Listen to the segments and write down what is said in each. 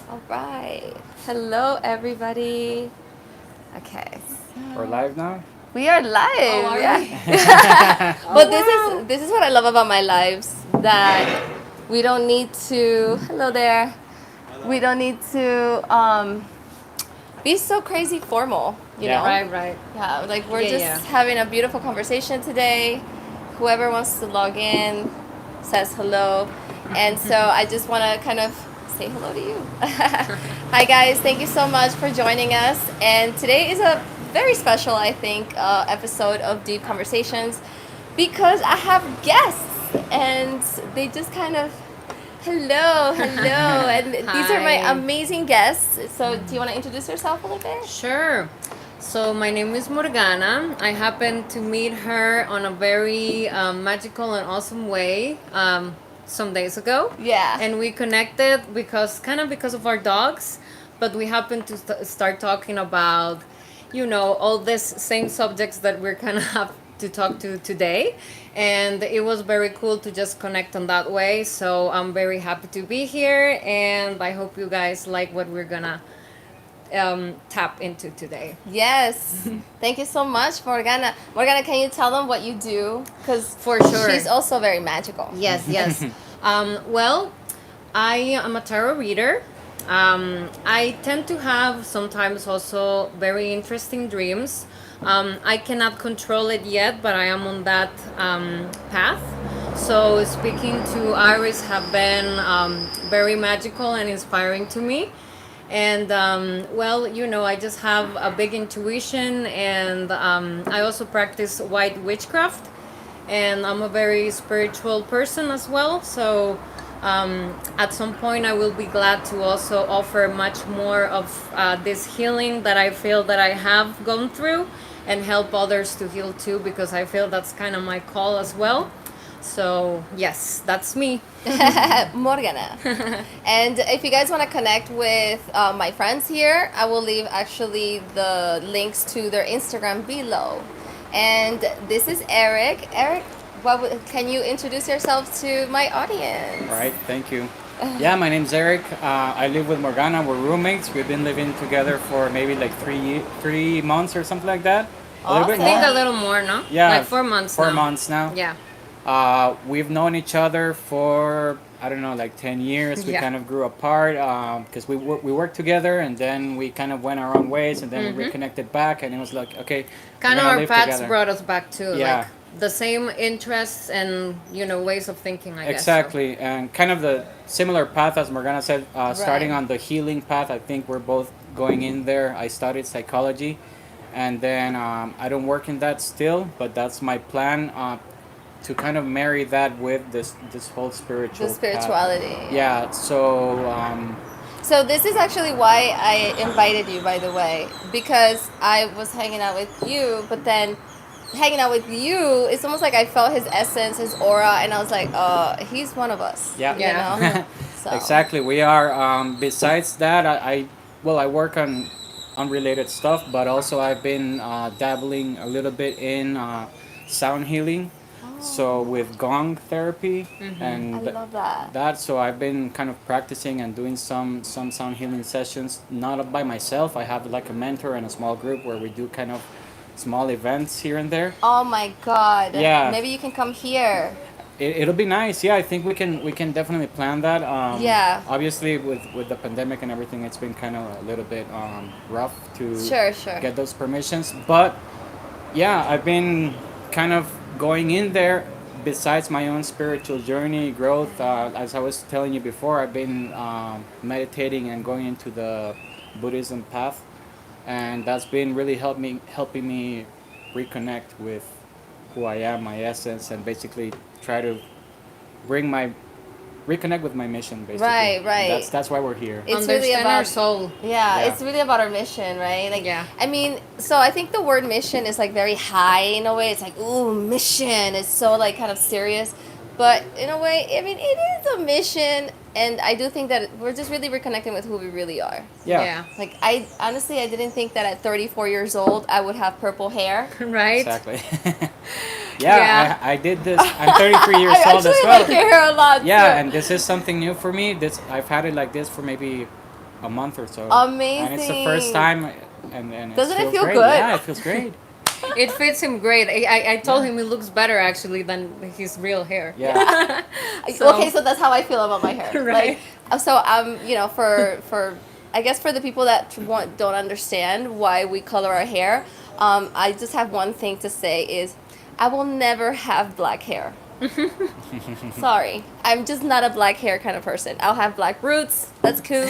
All right. Hello, everybody. Okay. We're live now? We are live. are yeah. we? But this is what I love about my lives, that we don't need to. Hello there. We don't need to be so crazy formal. You Yeah. know. Right. Yeah. Like we're Yeah, just yeah. having a beautiful conversation today. Whoever wants to log in says hello, and so I just want to kind of say hello to you. Hi guys, thank you so much for joining us. And today is a very special, I think, episode of Deep Conversations because I have guests and they just kind of hello, and these are my Hi. amazing guests. So do you want to introduce yourself a little bit? Sure. So my name is Morgana. I happened to meet her on a very magical and awesome way some days ago. Yeah. And we connected because of our dogs, but we happened to start talking about, all these same subjects that we're kind of have to talk to today. And it was very cool to just connect on that way. So I'm very happy to be here, and I hope you guys like what we're gonna tap into today. Yes. Thank you so much, Morgana. Morgana, can you tell them what you do? Because For sure. she's also very magical. Yes. Well, I am a tarot reader. I tend to have sometimes also very interesting dreams. I cannot control it yet, but I am on that path. So speaking to Iris have been very magical and inspiring to me. And I just have a big intuition, and I also practice white witchcraft, and I'm a very spiritual person as well. So at some point, I will be glad to also offer much more of this healing that I feel that I have gone through, and help others to heal too, because I feel that's kind of my call as well. So yes, that's me. Morgana. And if you guys want to connect with my friends here, I will leave actually the links to their Instagram below. And this is Eric. Eric, can you introduce yourself to my audience? All right, thank you. Yeah, my name's Eric. I live with Morgana. We're roommates. We've been living together for maybe like 3 months or something like that. A little Awesome. bit I think more. a little more, no? Yeah, Like 4 months now. 4 months now. Yeah. We've known each other for, I don't know, like 10 years. We Yeah. kind of grew apart because we worked together, and then we kind of went our own ways, and then we reconnected back, and it was like, okay, Kind we're of gonna our live paths together. brought us back too. Yeah. Like the same interests and, ways of thinking, I guess. Exactly, and kind of the similar path as Morgana said, starting Right. on the healing path. I think we're both going in there. I studied psychology, and then I don't work in that still, but that's my plan to kind of marry that with this whole spiritual The path. spirituality. Yeah, so So this is actually why I invited you, by the way, because I was hanging out with you, but then hanging out with you, it's almost like I felt his essence, his aura, and I was like, he's one of us. yeah, You know? So. exactly. We are. Besides that, I work on unrelated stuff, but also I've been dabbling a little bit in sound healing. So with gong therapy and I love that. so I've been kind of practicing and doing some sound healing sessions, not by myself. I have like a mentor and a small group where we do kind of small events here and there. Oh my God. Yeah. Maybe you can come here. It'll be nice. Yeah, I think we can definitely plan that. Yeah. Obviously, with the pandemic and everything, it's been kind of a little bit rough to Sure. get those permissions. But yeah, I've been kind of going in there. Besides my own spiritual journey, growth, as I was telling you before, I've been meditating and going into the Buddhism path, and that's been really helping me reconnect with who I am, my essence, and basically try to bring my reconnect with my mission. Basically, Right. That's why we're here. It's really Understand about our soul. Yeah, Yeah. it's really about our mission, right? Like, Yeah. I mean, so I think the word mission is like very high in a way. It's like, ooh, mission. It's so like kind of serious, but in a way, I mean, it is a mission, and I do think that we're just really reconnecting with who we really are. Yeah, Like, I honestly, I didn't think that at 34 years old I would have purple hair. Right? exactly. Yeah. I did this. I'm 33 years I old as actually well. like your hair a lot. Yeah, too. and this is something new for me. This I've had it like this for maybe a month or so. Amazing. And it's the first time, and Doesn't it feels feel great. good? Yeah, it feels great. It fits him great. I told him it looks better actually than his real hair. Yeah. Okay, so that's how I feel about my hair. Right. Like, so you know, for I guess for the people that don't understand why we color our hair, I just have one thing to say is, I will never have black hair. Sorry, I'm just not a black hair kind of person. I'll have black roots. That's cool.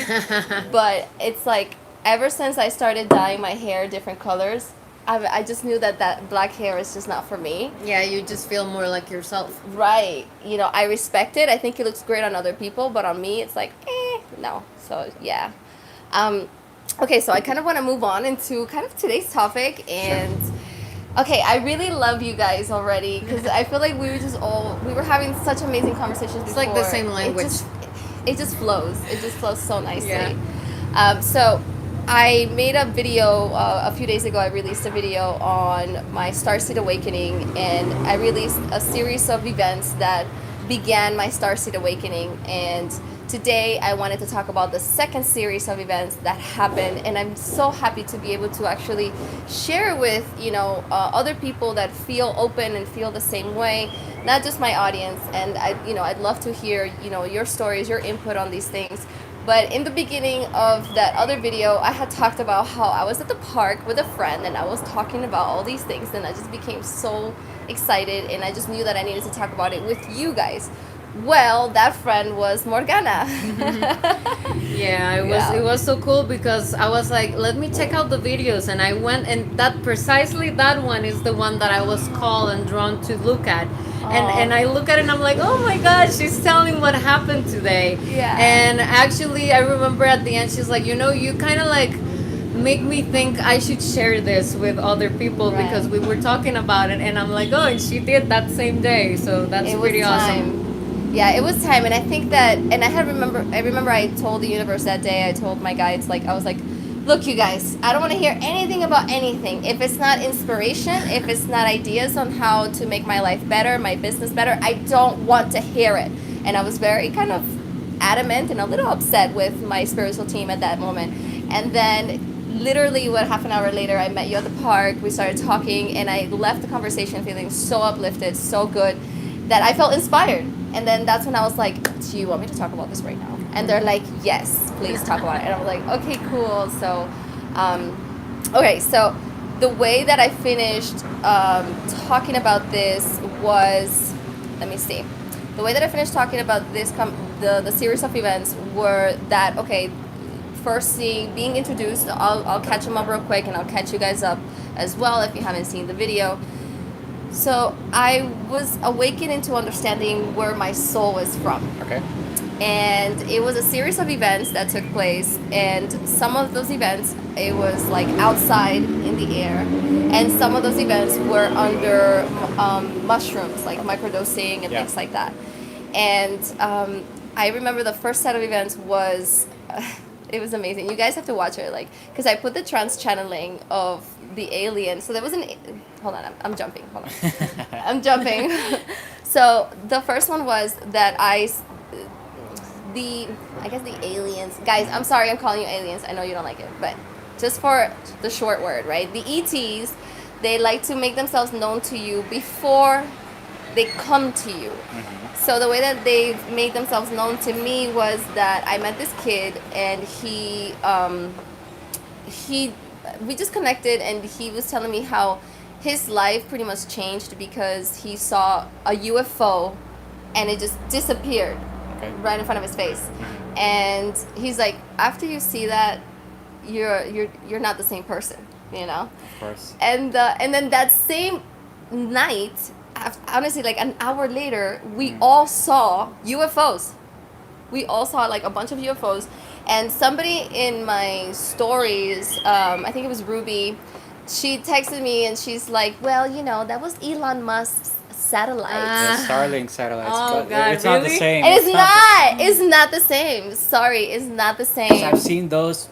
But it's like ever since I started dyeing my hair different colors, I just knew that black hair is just not for me. Yeah, you just feel more like yourself. Right. You know, I respect it. I think it looks great on other people, but on me, it's like, no. So, yeah. Okay, so I kind of want to move on into kind of today's topic. And, okay, I really love you guys already because I feel like we were having such amazing conversations It's before. like the same language. It just flows. It just flows so nicely. Yeah. So I made a video a few days ago. I released a video on my Starseed awakening, and I released a series of events that began my Starseed awakening. And today I wanted to talk about the second series of events that happened, and I'm so happy to be able to actually share with other people that feel open and feel the same way, not just my audience. And I'd love to hear your stories, your input on these things. But in the beginning of that other video, I had talked about how I was at the park with a friend and I was talking about all these things, and I just became so excited, and I just knew that I needed to talk about it with you guys. Well, that friend was Morgana. Yeah, it was so cool because I was like, let me check out the videos, and I went, and that one is the one that I was called and drawn to look at. And I look at it and I'm like, oh my gosh, she's telling what happened today. Yeah. And actually I remember at the end she's like, you kind of like make me think I should share this with other people, Right. because we were talking about it, and I'm like, oh, and she did that same day, so that's It was pretty awesome. time. Yeah, it was time, and I think that, and I remember I told the universe that day, I told my guides, like, I was like, look, you guys, I don't want to hear anything about anything. If it's not inspiration, if it's not ideas on how to make my life better, my business better, I don't want to hear it. And I was very kind of adamant and a little upset with my spiritual team at that moment. And then literally half an hour later, I met you at the park, we started talking, and I left the conversation feeling so uplifted, so good, that I felt inspired. And then that's when I was like, do you want me to talk about this right now? And they're like, yes, please talk about it. And I was like, okay, cool. So, so the way that I finished talking about this was, let me see. The way that I finished talking about this, the series of events were that, okay, first being introduced, I'll catch them up real quick, and I'll catch you guys up as well if you haven't seen the video. So I was awakened into understanding where my soul is from. Okay. And it was a series of events that took place, and some of those events, it was like outside in the air, and some of those events were under mushrooms, like microdosing and things like that. And I remember the first set of events was it was amazing. You guys have to watch it, like, because I put the trance channeling of the alien. So there was hold on, I'm jumping. Hold on. I'm jumping. So the first one was that I guess the aliens. Guys, I'm sorry I'm calling you aliens. I know you don't like it, but just for the short word, right? The ETs, they like to make themselves known to you before they come to you. Mm-hmm. So the way that they made themselves known to me was that I met this kid, and we just connected, and he was telling me how his life pretty much changed because he saw a UFO and it just disappeared right in front of his face. And he's like, after you see that, you're not the same person, Of course. And then that same night, honestly, like an hour later, we all saw UFOs. We all saw like a bunch of UFOs, and somebody in my stories, I think it was Ruby, she texted me and she's like, well, that was Elon Musk's satellites. The Starlink satellites. Oh, but God, it's not the really? same. It's not the same. Sorry, it's not the same. I've seen those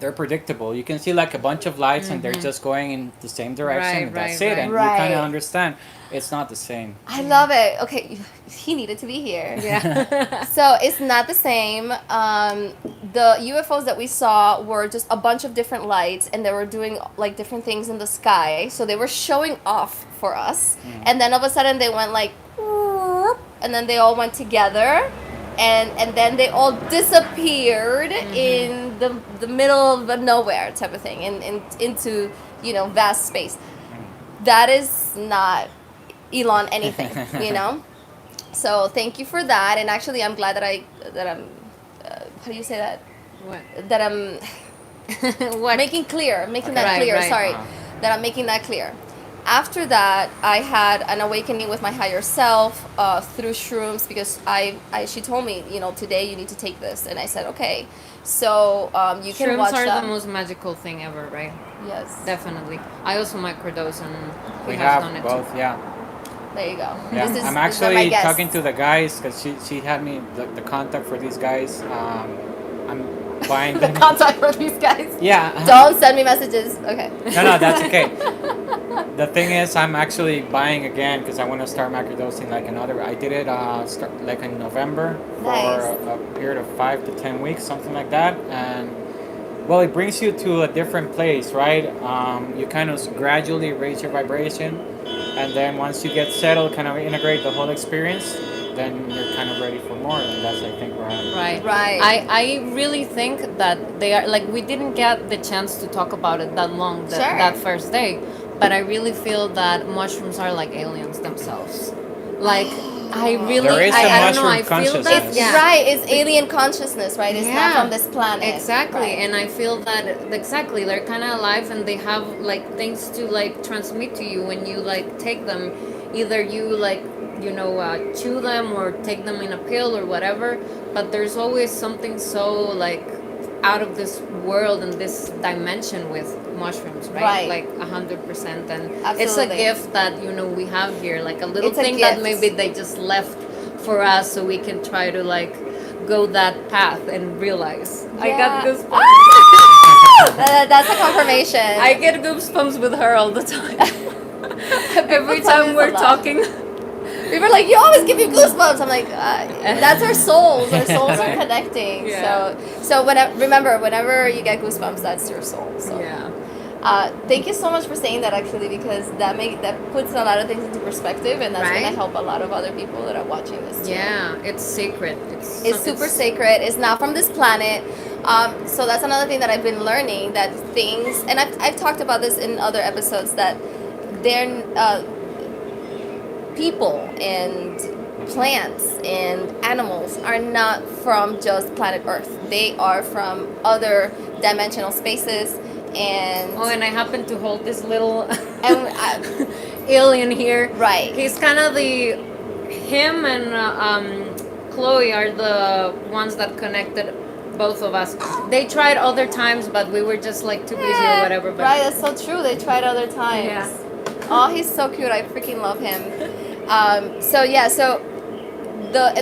they're predictable. You can see like a bunch of lights and they're just going in the same direction. Right, And that's right, it, and right. you kind of Right. understand it's not the same. I love it. Okay, he needed to be here. Yeah. So it's not the same. The UFOs that we saw were just a bunch of different lights, and they were doing like different things in the sky. So they were showing off for us, and then all of a sudden they went like, "Whoop," and then they all went together, and then they all disappeared in the middle of nowhere type of thing, into vast space. That is not Elon anything, So thank you for that, and actually I'm glad that I'm how do you say that? What? That I'm What? making that Right, clear. right. Sorry, that I'm making that clear. After that, I had an awakening with my higher self through shrooms because she told me, today you need to take this, and I said okay. So you can Shrooms watch are that. the most magical thing ever, right? Yes. Definitely. I also microdose, and We have done have it both, too. yeah. There you go. Yeah, This is, I'm these are my actually guests. talking to the guys because she had me the contact for these guys. I'm buying the them. contact for these guys. Yeah. Don't send me messages. Okay. No, that's okay. The thing is, I'm actually buying again because I want to start macrodosing like another. I did it like in November for Nice. a period of 5 to 10 weeks, something like that, and well, it brings you to a different place, right? You kind of gradually raise your vibration, and then once you get settled, kind of integrate the whole experience, then you're kind of ready for more, and that's I think where I'm. Right. Right. I really think that they are like we didn't get the chance to talk about it that long Sure. that first day, but I really feel that mushrooms are like aliens themselves. Like I really There is a I don't know, I mushroom feel that consciousness. yeah. Right. It's alien consciousness, right? It's not Yeah. from this planet. Exactly, Right. and I feel that exactly they're kind of alive and they have like things to like transmit to you when you like take them. Either you like chew them or take them in a pill or whatever. But there's always something so like out of this world and this dimension with mushrooms, right? Right. Like 100%, and it's a Absolutely. gift that we have here, like a little It's a thing that gift. maybe they just left for us so we can try to like go that path and realize. I got Yeah. goosebumps. That's a confirmation. I get goosebumps with her all the time. Every tell me time it's we're a lot. talking. People are like, you always give me goosebumps. I'm like, that's our souls. Our souls are connecting. Yeah. So whenever you get goosebumps, that's your soul. So. Yeah. Thank you so much for saying that, actually, because that puts a lot of things into perspective, and that's Right? going to help a lot of other people that are watching this too. Yeah, it's sacred. It's super sacred. It's not from this planet. So that's another thing that I've been learning, that things, and I've talked about this in other episodes, that they're people and plants and animals are not from just planet Earth. They are from other dimensional spaces. And Oh, and I happen to hold this little and alien here. Right. He's kind of him and Chloe are the ones that connected both of us. They tried other times, but we were just like too busy or whatever. But right, that's so true. They tried other times. Yeah. Oh, he's so cute. I freaking love him. And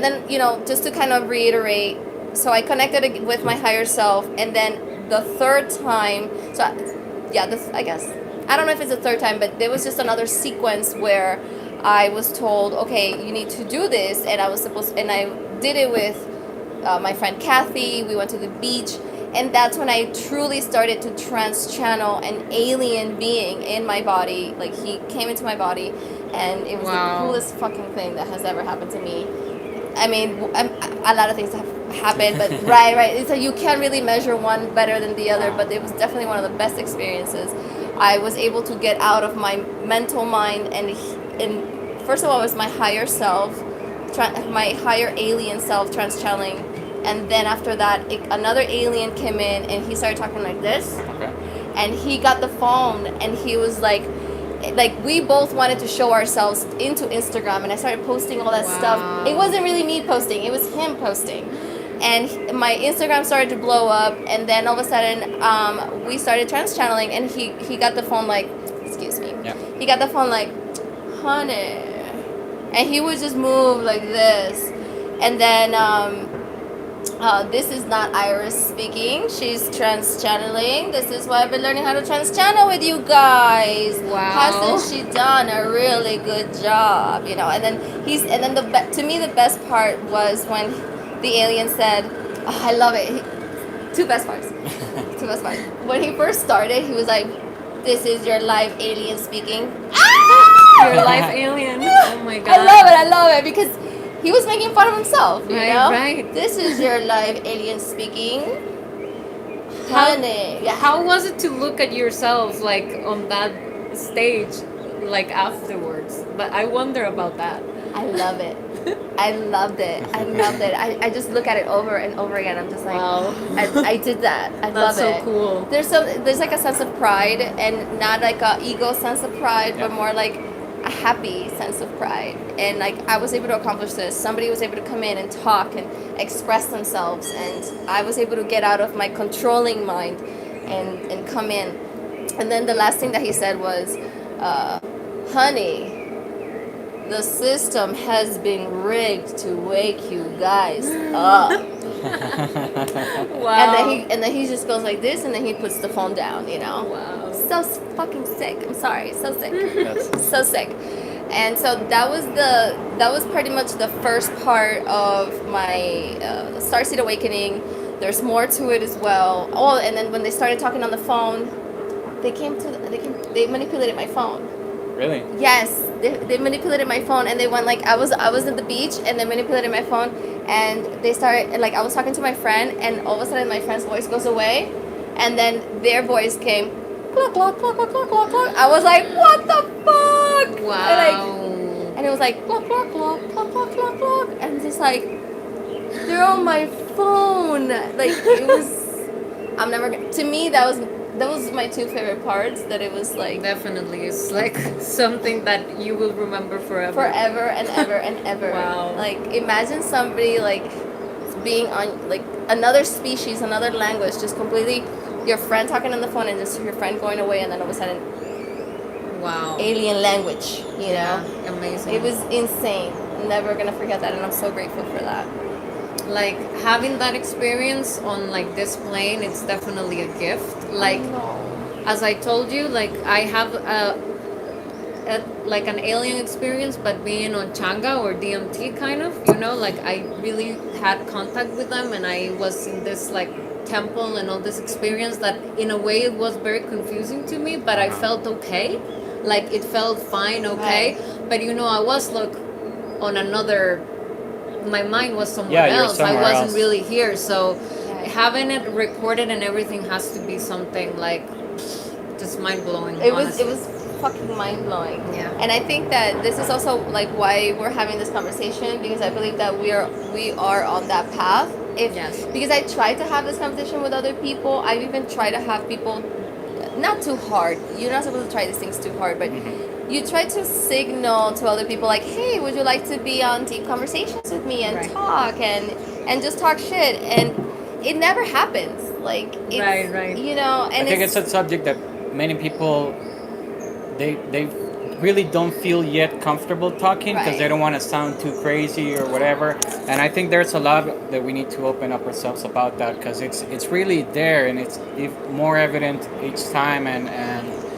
then just to kind of reiterate, so I connected with my higher self, and then the third time, I guess, I don't know if it's the third time, but there was just another sequence where I was told, okay, you need to do this, and I did it with my friend Kathy. We went to the beach, and that's when I truly started to trans-channel an alien being in my body. Like, he came into my body, and it was Wow. the coolest fucking thing that has ever happened to me. I mean, a lot of things have happened, but right. So you can't really measure one better than the other, but it was definitely one of the best experiences. I was able to get out of my mental mind, and first of all, it was my higher self, my higher alien self trans-channeling, and then after that, another alien came in, and he started talking like this, Okay. and he got the phone, and he was like we both wanted to show ourselves into Instagram, and I started posting all that stuff. It wasn't really me posting, it was him posting, and my Instagram started to blow up, and then all of a sudden we started trans-channeling, and he got the phone like, excuse me, Yeah. he got the phone like, honey, and he would just move like this, and then This is not Iris speaking. She's trans channeling. This is why I've been learning how to trans channel with you guys. Wow. Hasn't she done a really good job? You know, and then to me the best part was when the alien said, oh, I love it. Two best parts. Two best parts. When he first started, he was like, "This is your live alien speaking." Your life alien. Oh my god. I love it because he was making fun of himself, you Right, know? right. This is your live alien speaking. How- Honey. Yeah. How was it to look at yourself like on that stage, like afterwards? But I wonder about that. I love it. I loved it. I loved it. I just look at it over and over again. I'm just like, Wow. I did that. I love That's so it. cool. There's like a sense of pride, and not like a ego sense of pride, but Yeah. more like a happy sense of pride. And like I was able to accomplish this. Somebody was able to come in and talk and express themselves, and I was able to get out of my controlling mind and come in. And then the last thing that he said was, honey, the system has been rigged to wake you guys up. Wow. And then he just goes like this, and then he puts the phone down, you know. Wow. So fucking sick. I'm sorry, so sick. That's- So sick. And so that was pretty much the first part of my Starseed awakening. There's more to it as well. Oh, and then when they started talking on the phone, they manipulated my phone. Really? Yes, they manipulated my phone, and they went like I was at the beach, and they manipulated my phone, and they started, and like I was talking to my friend, and all of a sudden my friend's voice goes away, and then their voice came, cluck cluck cluck cluck cluck cluck cluck. I was like, what the fuck? Wow. And it was like cluck cluck cluck cluck cluck cluck cluck, and it's just like they're on my phone. Like it was, I'm never gonna, to me that was my two favorite parts. That it was like. Definitely, it's like something that you will remember forever. Forever and ever and ever. Wow. Like imagine somebody like being on like another species, another language, just completely your friend talking on the phone and just your friend going away, and then all of a sudden Wow. alien language, you know? Yeah, amazing. It was insane. Never gonna forget that, and I'm so grateful for that. Like having that experience on like this plane, it's definitely a gift. Like as I told you, like I have like an alien experience, but being on Changa or DMT kind of, you know, like I really had contact with them, and I was in this like temple and all this experience that in a way it was very confusing to me, but I felt okay. Like it felt fine, okay. Right. But you know, I was like on another, my mind was somewhere Yeah, you're else. I somewhere wasn't else. really here. So Right. having it recorded and everything has to be something like just mind blowing. It was fucking mind blowing. Yeah. And I think that this is also like why we're having this conversation, because I believe that we are on that path. Yes. Because I try to have this conversation with other people. I've even tried to have people not too hard. You're not supposed to try these things too hard, but you try to signal to other people like, hey, would you like to be on deep conversations with me and Right. talk and just talk shit? And it never happens. Like it's, Right. you know, and I think it's a subject that many people they really don't feel yet comfortable talking because Right. they don't want to sound too crazy or whatever. And I think there's a lot that we need to open up ourselves about that, because it's really there, and it's more evident each time. And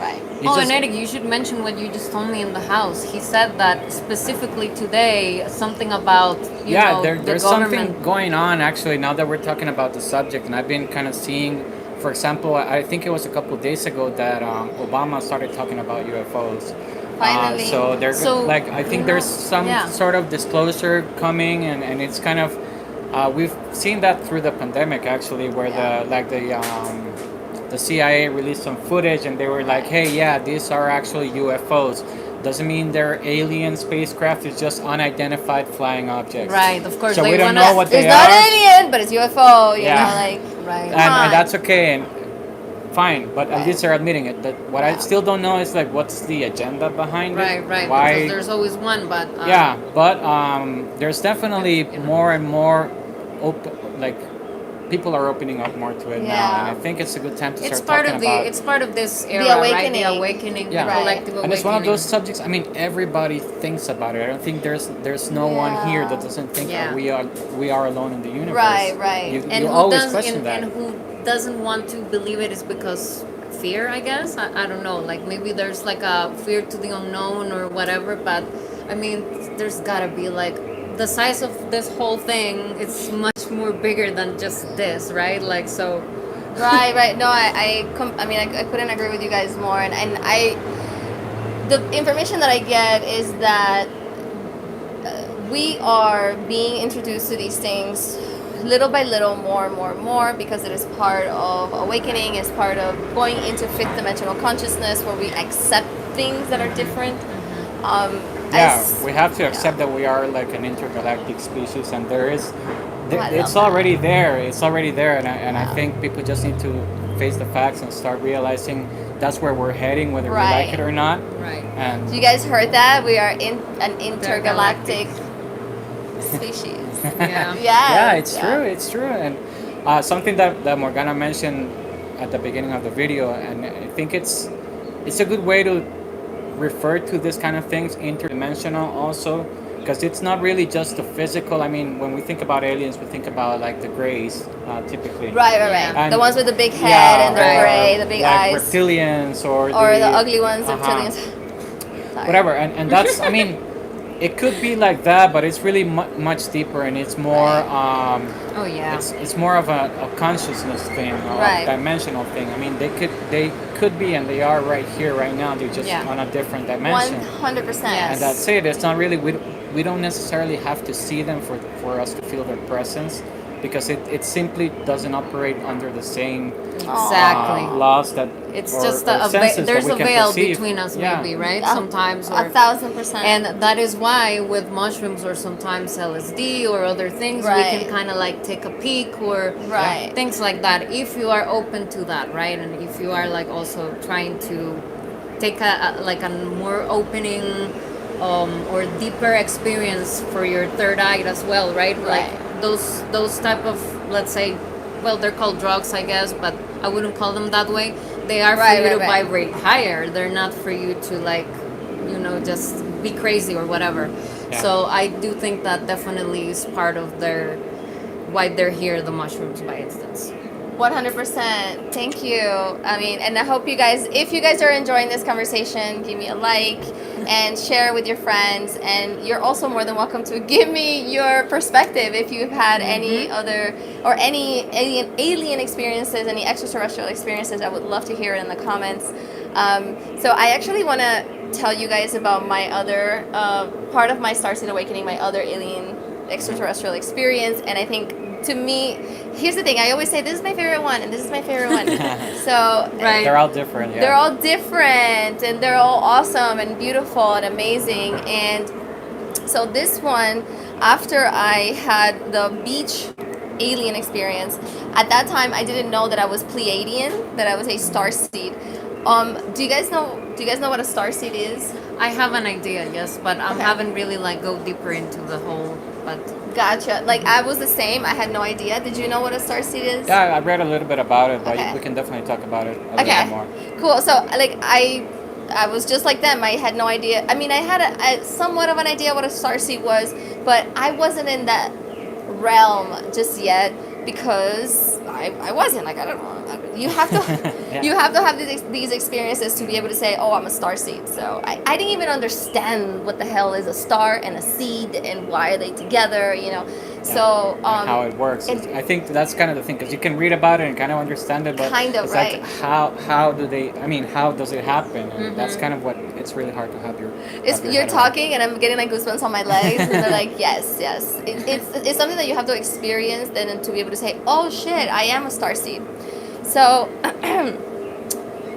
right. you Oh, just- and Eric, you should mention what you just told me in the house. He said that specifically today, something about you know, there's the something government. going on actually now that we're talking about the subject, and I've been kind of seeing, for example, I think it was a couple of days ago that Obama started talking about UFOs. Finally. So they're So, like, I think you there's know, some yeah. sort of disclosure coming, and it's kind of we've seen that through the pandemic actually, where the CIA released some footage, and they were like, hey, yeah, these are actually UFOs. Doesn't mean they're alien spacecraft. It's just unidentified flying objects. Right, of course, So they we don't wanna- know what they It's not are. alien, but it's UFO. You Yeah. know, like Right. Come on. And that's okay, and fine, but at Right. least they're admitting it. But what I Yeah. still don't know is like, what's the agenda behind Right, it? right. Why? Because there's always one, but Yeah, but there's definitely You know. more and more open, like people are opening up more to it now, Yeah. and I think it's a good time to It's start part talking of the. about. It's part of this era, right? awakening. The awakening, Yeah. the Right. collective awakening. And it's one of those subjects. I mean, everybody thinks about it. I don't think there's no one here that doesn't think Yeah. that we are alone in the universe. Right. You, And you who always does question that. and who doesn't want to believe it is because fear, I guess. I don't know. Like maybe there's like a fear to the unknown or whatever. But I mean, there's gotta be like the size of this whole thing. It's much more bigger than just this, right? Like so. Right. No, I mean, I couldn't agree with you guys more. And the information that I get is that we are being introduced to these things little by little, more and more, because it is part of awakening, is part of going into fifth dimensional consciousness where we accept things that are different. We have to accept that we are like an intergalactic species, and it's that. already there. It's already there, and I think people just need to face the facts and start realizing that's where we're heading, whether we like it or not. Right. And you guys heard that? We are in an intergalactic species. Yeah. yeah, it's true. It's true, and something that Morgana mentioned at the beginning of the video, and I think it's a good way to refer to this kind of things, interdimensional also, because it's not really just the physical. I mean, when we think about aliens, we think about like the grays, typically. Right. And the ones with the big head and the right. gray, the big like eyes. Reptilians or the ugly ones, the uh-huh. reptilians. Sorry. Whatever, and that's, I mean, it could be like that, but it's really much deeper, and it's more, Oh yeah. it's more of a consciousness thing, or a dimensional thing. I mean, they could be, and they are right here, right now. They're just on a different dimension. 100%. And that's it. It's not really, we don't necessarily have to see them for us to feel their presence, because it simply doesn't operate under the same Exactly. laws that It's or, just or senses there's that we a can veil perceive. between us, Yeah. maybe, right? Sometimes, or 1,000%. and that is why with mushrooms or sometimes LSD or other things, we can kind of like take a peek or things like that. If you are open to that, right, and if you are like also trying to take a more opening or deeper experience for your third eye as well, right? Like those type of, let's say, well, they're called drugs, I guess, but I wouldn't call them that way. They are for you to vibrate higher. They're not for you to like, just be crazy or whatever. Yeah. So I do think that definitely is part of why they're here, the mushrooms, by instance. 100%. Thank you. I mean, and I hope if you guys are enjoying this conversation, give me a like and share with your friends. And you're also more than welcome to give me your perspective if you've had any other or any alien experiences, any extraterrestrial experiences. I would love to hear it in the comments. So I actually want to tell you guys about my other part of my Starseed Awakening, my other alien extraterrestrial experience. And I think, to me, here's the thing. I always say this is my favorite one and this is my favorite one. So they're all different. Yeah. They're all different and they're all awesome and beautiful and amazing. And so this one, after I had the beach alien experience, at that time I didn't know that I was Pleiadian, that I was a starseed. Do you guys know what a starseed is? I have an idea, yes, but I haven't really like go deeper into the whole. But gotcha. Like I was the same. I had no idea. Did you know what a starseed is? Yeah, I read a little bit about it, but we can definitely talk about it a little bit more. Cool. So like I was just like them. I had no idea. I mean, I had a somewhat of an idea what a starseed was, but I wasn't in that realm just yet because I wasn't. Like I don't know. You have to you have to have these experiences to be able to say, oh, I'm a starseed. So I didn't even understand what the hell is a star and a seed and why are they together, So how it works. I think that's kind of the thing, because you can read about it and kind of understand it, but it's like how does it happen? And that's kind of what it's really hard to have you're talking and I'm getting like goosebumps on my legs and they're like yes. It's something that you have to experience then to be able to say, oh shit, I am a starseed. So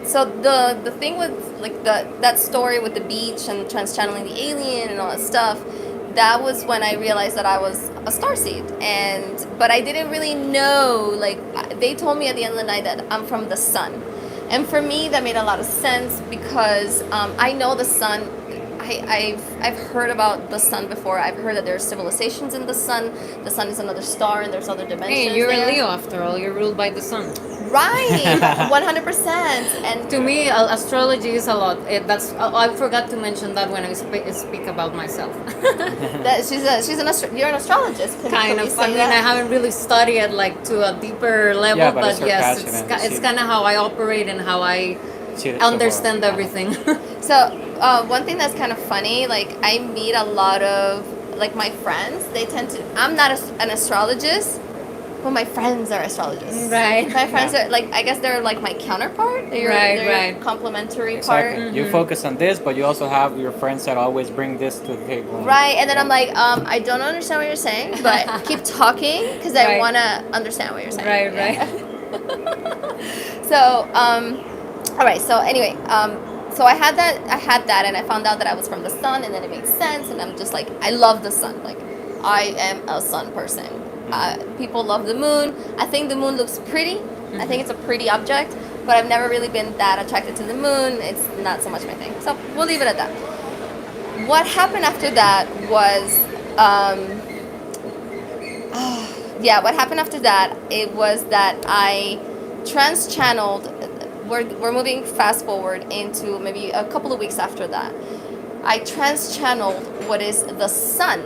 so the thing with like that story with the beach and trans-channeling the alien and all that stuff, that was when I realized that I was a starseed. But I didn't really know, like they told me at the end of the night that I'm from the sun. And for me that made a lot of sense because I know the sun I've heard about the sun before. I've heard that there's civilizations in the sun. The sun is another star, and there's other dimensions. Hey, you're there. a Leo after all. You're ruled by the sun. Right, 100%. And To me, astrology is a lot. I forgot to mention that when I speak about myself. that you're an astrologist. Can Kind we of. say I mean, that? I haven't really studied it like to a deeper level, Yeah, but but it's her yes, passion and it's she- kind of how I operate and how I See the understand world. everything. So one thing that's kind of funny, like I meet a lot of like my friends. They tend to. I'm not an astrologist, but my friends are astrologists. Right. My friends Yeah. are like, I guess they're like my counterpart. They're Right. your complementary Exactly. part. You focus on this, but you also have your friends that always bring this to the table. Right, and then I'm like, I don't understand what you're saying, but keep talking because I Right. want to understand what you're saying. Right. So, all right. So anyway, so I had that, and I found out that I was from the sun, and then it made sense, and I'm just like, I love the sun. Like, I am a sun person. People love the moon. I think the moon looks pretty. I think it's a pretty object, but I've never really been that attracted to the moon. It's not so much my thing. So we'll leave it at that. What happened after that was, what happened after that, it was that I trans-channeled, we're moving fast forward into maybe a couple of weeks after that. I trans-channeled what is the sun.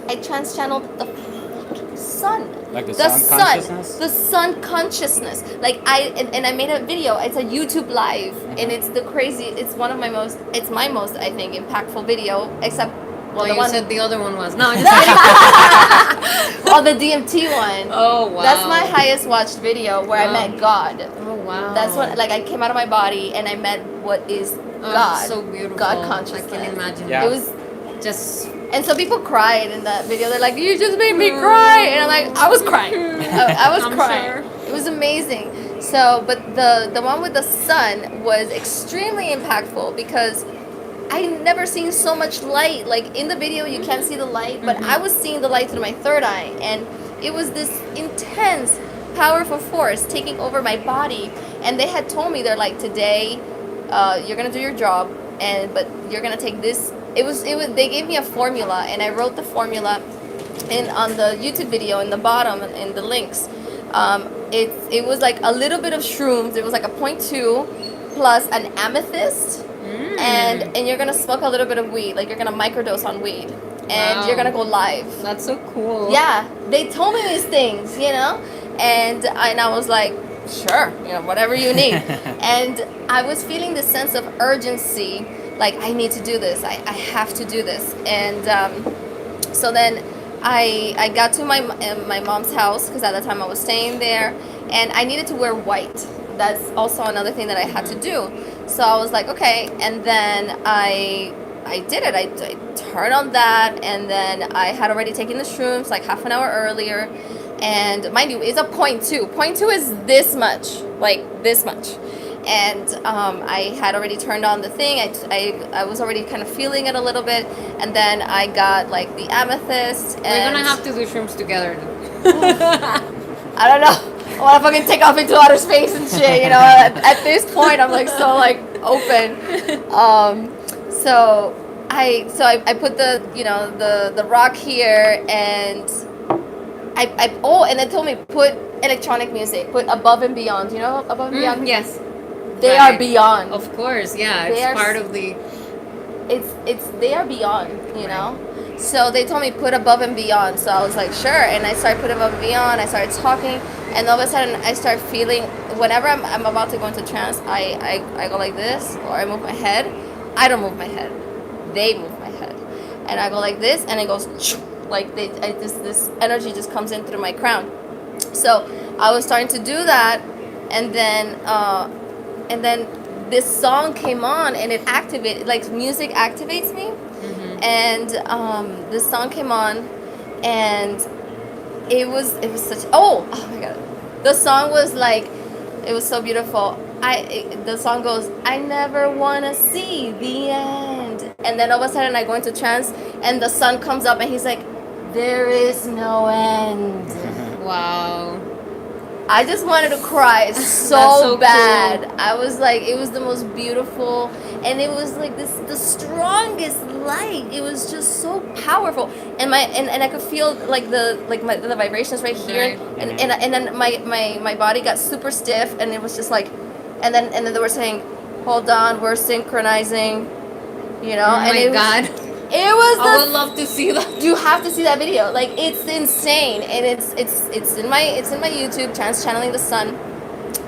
I trans-channeled the fucking sun. Like the sun consciousness? The sun consciousness. Like and I made a video. It's a YouTube live, and it's it's my most, I think, impactful video, except Well, you said the other one was. No, I'm just oh, the DMT one. Oh, wow. That's my highest watched video where I met God. Oh, wow. That's what, like, I came out of my body and I met what is God. So beautiful. God consciousness. I can imagine. Yeah. It was, Just and so people cried in that video. They're like, "You just made me cry," and I'm like, "I was crying. I was I'm crying. sure. It was amazing." So, but the one with the sun was extremely impactful because I never seen so much light. Like in the video, you can't see the light, but I was seeing the light through my third eye, and it was this intense, powerful force taking over my body. And they had told me, they're like, "Today, you're gonna do your job, but you're gonna take this." It was. They gave me a formula, and I wrote the formula, on the YouTube video in the bottom in the links. It was like a little bit of shrooms. It was like a 0.2 plus an amethyst. And you're gonna smoke a little bit of weed, like you're gonna microdose on weed, and Wow. you're gonna go live. that's so cool. Yeah, they told me these things, and I was like, sure, whatever you need. And I was feeling this sense of urgency, like I need to do this, I have to do this. And so then I got to my mom's house, because at the time I was staying there, and I needed to wear white. That's also another thing that I had to do. So I was like, okay, and then I did it. I turned on that, and then I had already taken the shrooms like half an hour earlier. And mind you, it's a 0.2. 0.2 is this much, like this much. And I had already turned on the thing. I was already kind of feeling it a little bit, and then I got like the amethyst. And We're gonna have to do shrooms together. I don't know. I want to fucking take off into outer space and shit, At this point, I'm like so like open. So I put the rock here, and and they told me put electronic music, put Above and Beyond. Above and Beyond. Yes. They Right. are beyond. Of course, yeah. They It's are part of the. They are beyond, So they told me put Above and Beyond. So I was like, sure. And I started putting Above and Beyond. I started talking, and all of a sudden I start feeling, whenever I'm about to go into trance, I go like this, or I move my head. I don't move my head. They move my head. And I go like this, and it goes like this energy just comes in through my crown. So I was starting to do that, and then this song came on, and it activated, like music activates me. And this song came on, and it was such, oh my god, the song was like, it was so beautiful. The song goes, I never wanna see the end, and then all of a sudden I go into trance, and the sun comes up, and he's like, there is no end. Wow. I just wanted to cry so, so bad. cool. I was like, it was the most beautiful, and it was like the strongest light. It was just so powerful, and I could feel like the vibrations right here, Right. and then my body got super stiff, and it was just like, and then they were saying, hold on, we're synchronizing, you know, Oh and my it was, God. it was I the would love to see that. you have to see that video. Like it's insane, and it's in my YouTube, Trans Channeling the Sun,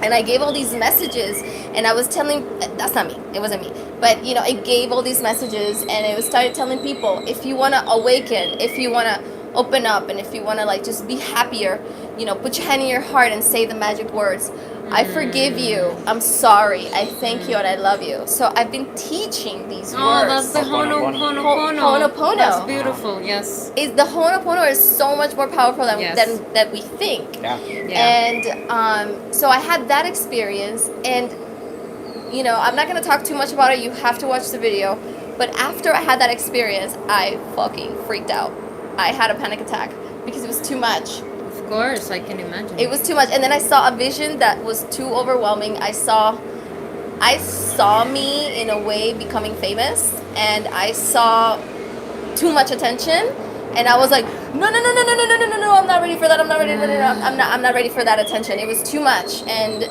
and I gave all these messages, and I was telling that's not me, it wasn't me, but you know, it gave all these messages, and it was started telling people, if you want to awaken, if you want to open up, and if you want to like just be happier, you know, put your hand in your heart and say the magic words. I forgive you. I'm sorry. I thank you and I love you. So I've been teaching these Oh, words. that's the Ho'oponopono. Ho'oponopono. That's beautiful. Yes. The Ho'oponopono is so much more powerful than Yes. that we think. Yeah. Yeah. And so I had that experience, and you know, I'm not gonna talk too much about it. You have to watch the video. But after I had that experience, I fucking freaked out. I had a panic attack because it was too much. Of course, I can imagine. It was too much, and then I saw a vision that was too overwhelming. I saw me in a way becoming famous, and I saw too much attention, and I was like, no, I'm not ready for that. I'm not ready. No, I'm not ready for that attention. It was too much, and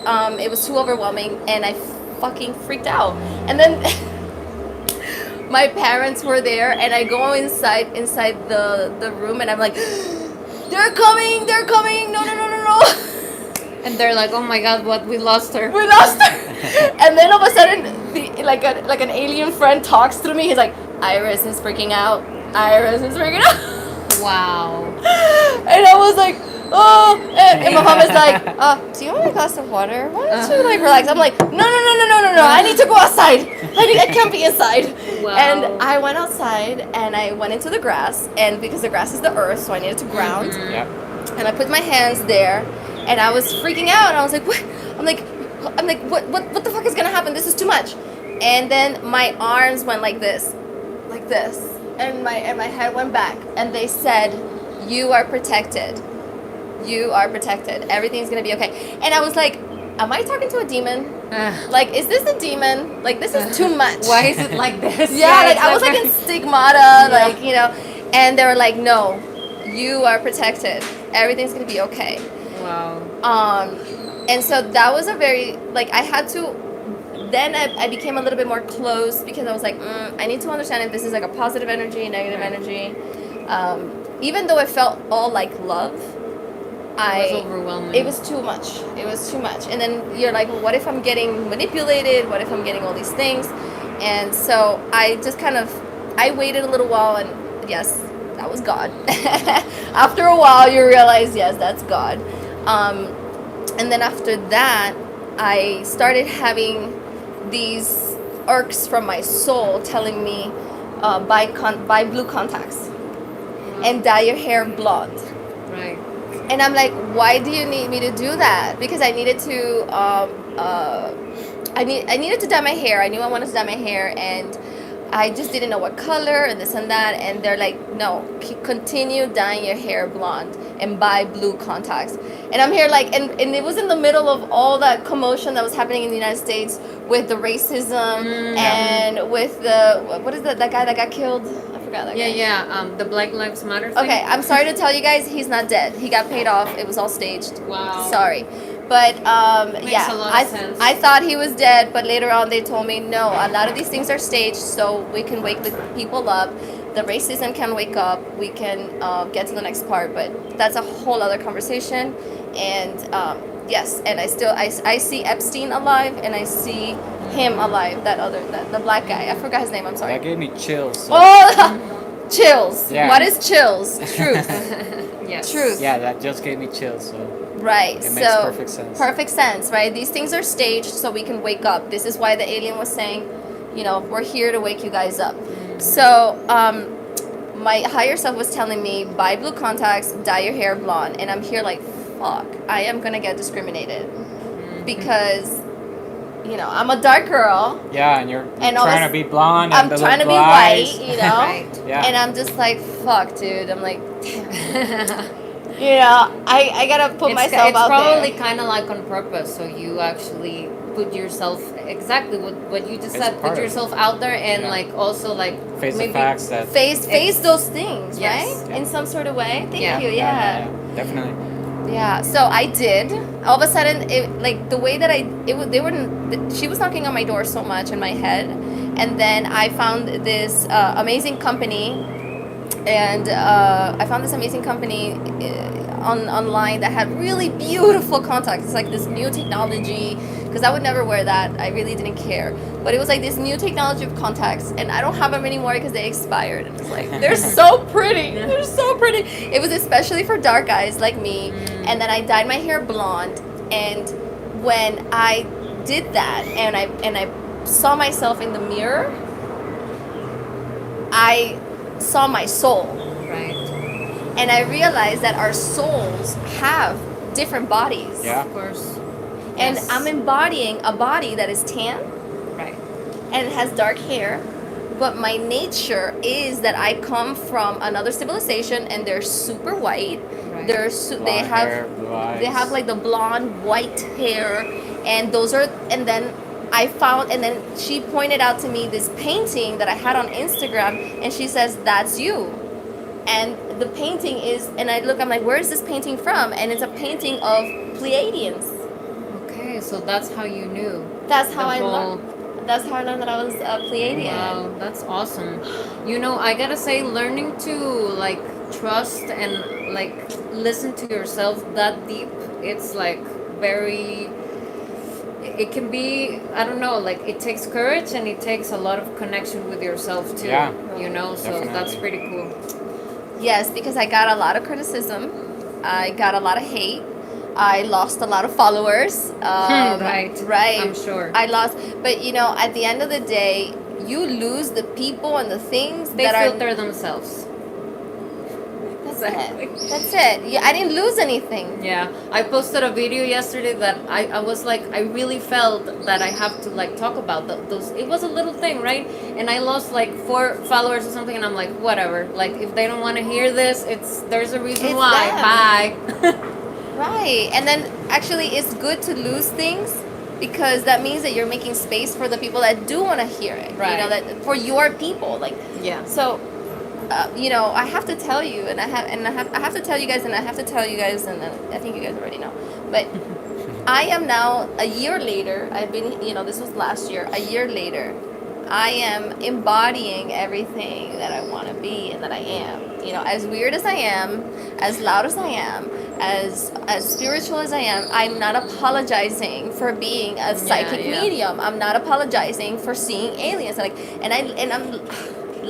it was too overwhelming, and I fucking freaked out. And then my parents were there, and I go inside the room, and I'm like, they're coming, no. And they're like, oh my God, what? We lost her. We lost her. And then all of a sudden, like an alien friend talks through me. He's like, Iris is freaking out. Iris is freaking out. Wow. And I was like, oh. And my mom is like, do you want a glass of water? Why don't you like relax? I'm like, no. I need to go outside. I can't be inside. Wow. And I went outside, and I went into the grass, and because the grass is the earth, so I needed to ground. Yeah. And I put my hands there, and I was freaking out. And I was like, what? I'm like, what the fuck is gonna happen? This is too much. And then my arms went like this, and my head went back. And they said, you are protected. You are protected. Everything's gonna be okay. And I was like, am I talking to a demon? Like, is this a demon? Like, this is too much. Why is it like this? Yeah, like I was like in stigmata, like, you know. And they were like, no, you are protected. Everything's gonna be okay. Wow. And so that was a very, like, I had to, then I became a little bit more close, because I was like, I need to understand if this is like a positive energy, negative energy. Even though it felt all like love, It was overwhelming. it was too much. It was too much. And then you're like, well, what if I'm getting manipulated? What if I'm getting all these things? And so I just kind of, I waited a little while, and yes, that was God. After a while, you realize, yes, that's God. And then after that, I started having these irks from my soul telling me, buy blue contacts and dye your hair blonde. Right. And I'm like, why do you need me to do that? Because I needed to, I needed to dye my hair. I knew I wanted to dye my hair, and I just didn't know what color and this and that. And they're like, no, continue dyeing your hair blonde and buy blue contacts. And I'm here like, and it was in the middle of all that commotion that was happening in the United States with the racism and with the, what is that guy that got killed? I forgot that guy. Yeah. The Black Lives Matter thing. Okay, I'm sorry to tell you guys, he's not dead. He got paid off. It was all staged. Wow. Sorry. But Makes a lot of sense. I thought he was dead, but later on they told me no, a lot of these things are staged so we can wake the people up. The racism can wake up. We can get to the next part, but that's a whole other conversation. And yes, and I see Epstein alive, and I see him alive. The black guy. I forgot his name. I'm sorry. That gave me chills. So. Oh, chills. Yeah. What is chills? Truth. Yes. Truth. Yeah, that just gave me chills. So Right. it makes perfect sense. Perfect sense, right? These things are staged so we can wake up. This is why the alien was saying, you know, we're here to wake you guys up. So, my higher self was telling me, buy blue contacts, dye your hair blonde. And I'm here like, fuck, I am going to get discriminated. Because, you know, I'm a dark girl. Yeah, and you're And trying to be blonde. I'm and trying to be blue white, eyes. you know? Right. Yeah. And I'm just like, fuck, dude. I'm like, damn. I gotta put myself It's out probably there. kind of like on purpose, so you actually put yourself exactly what you just It's said. part Put of it. yourself out there and Yeah. like also like Face the maybe facts that. Face those things, Yes. right? In some sort of way. Thank Yeah. you. Yeah, definitely. Yeah, so I did. All of a sudden, like the way that they were. She was knocking on my door so much in my head, and then I found this amazing company, and I found this amazing company online that had really beautiful contacts. It's like this new technology, because I would never wear that. I really didn't care, but it was like this new technology of contacts, and I don't have them anymore because they expired. And it's like they're so pretty. They're so pretty. It was especially for dark eyes like me, and then I dyed my hair blonde, and when I did that, and I saw myself in the mirror, I saw my soul. Right. And I realized that our souls have different bodies. Yeah. Of course. And Yes. I'm embodying a body that is tan Right. and it has dark hair. But my nature is that I come from another civilization and they're super white. Right. They Blonde have hair, blue eyes. they have like the blonde white hair, and those are, and then I found, and then she pointed out to me this painting that I had on Instagram, and she says, "That's you." And the painting is, and I look, I'm like, where is this painting from? And it's a painting of Pleiadians. Okay, so that's how you knew. That's how The I whole- learned. That's how I learned that I was a Pleiadian. Wow, that's awesome. You know, I gotta say, learning to like trust and like listen to yourself that deep, it's like very. It can be, I don't know, like it takes courage and it takes a lot of connection with yourself too. Yeah, You know, so definitely. that's pretty cool. Yes, because I got a lot of criticism. I got a lot of hate. I lost a lot of followers. Right. Right. I'm sure. I lost, but at the end of the day, you lose the people and the things They that filter themselves. That's Exactly. it. That's it. Yeah, I didn't lose anything. Yeah, I posted a video yesterday that I was like, I really felt that I have to like talk about those. It was a little thing, right? And I lost like 4 followers or something, and I'm like, whatever. Like, if they don't want to hear this, there's a reason It's why. them. Bye. Right. And then actually, it's good to lose things because that means that you're making space for the people that do want to hear it. Right. That for your people, like. Yeah. So. I have to tell you, and I have to tell you guys, and I have to tell you guys, and I think you guys already know, but I am now a year later. I've been, this was last year. A year later, I am embodying everything that I want to be and that I am. As weird as I am, as loud as I am, as spiritual as I am, I'm not apologizing for being a psychic medium. I'm not apologizing for seeing aliens. And I'm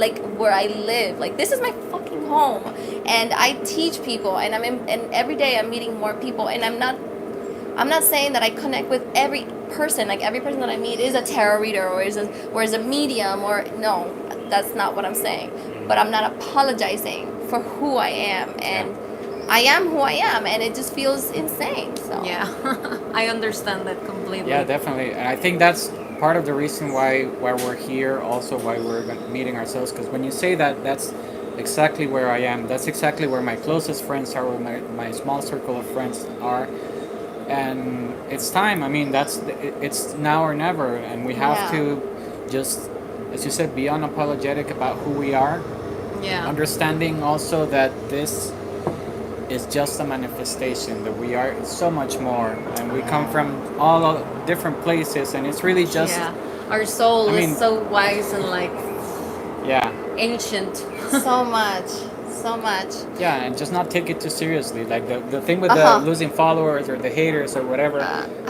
like where I live. Like, this is my fucking home, and I teach people, and and every day I'm meeting more people, and I'm not saying that I connect with every person. Like, every person that I meet is a tarot reader or is a medium, or no, that's not what I'm saying. But I'm not apologizing for who I am, and I am who I am, and it just feels insane. So Yeah, I understand that completely. Yeah, definitely. And I think that's part of the reason why we're here, also why we're meeting ourselves. Because when you say that, that's exactly where I am. That's exactly where my closest friends are, where my small circle of friends are. And it's time. I mean, it's now or never, and we have to just, as you said, be unapologetic about who we are. Yeah. Understanding also that this is just a manifestation, that we are so much more, and we come from all different places, and it's really just our soul I mean, is so wise and like ancient. so much. And just not take it too seriously, like the thing with the losing followers or the haters or whatever.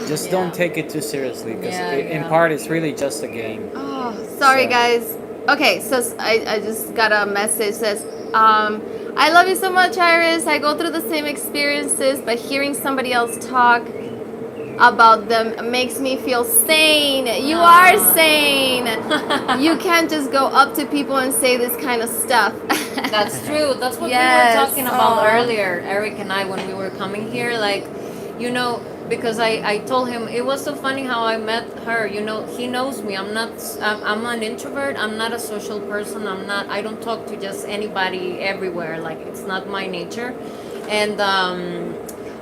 Just don't take it too seriously, because in part it's really just a game. Oh, sorry guys. Okay, so I just got a message that says, I love you so much, Iris. I go through the same experiences, but hearing somebody else talk about them makes me feel sane. You are sane. You can't just go up to people and say this kind of stuff. That's true. That's what we Yes. were talking about Aw. earlier, Eric and I, when we were coming here. Like, because I told him it was so funny how I met her. He knows me. I'm an introvert. I'm not a social person. I don't talk to just anybody everywhere. Like, it's not my nature. and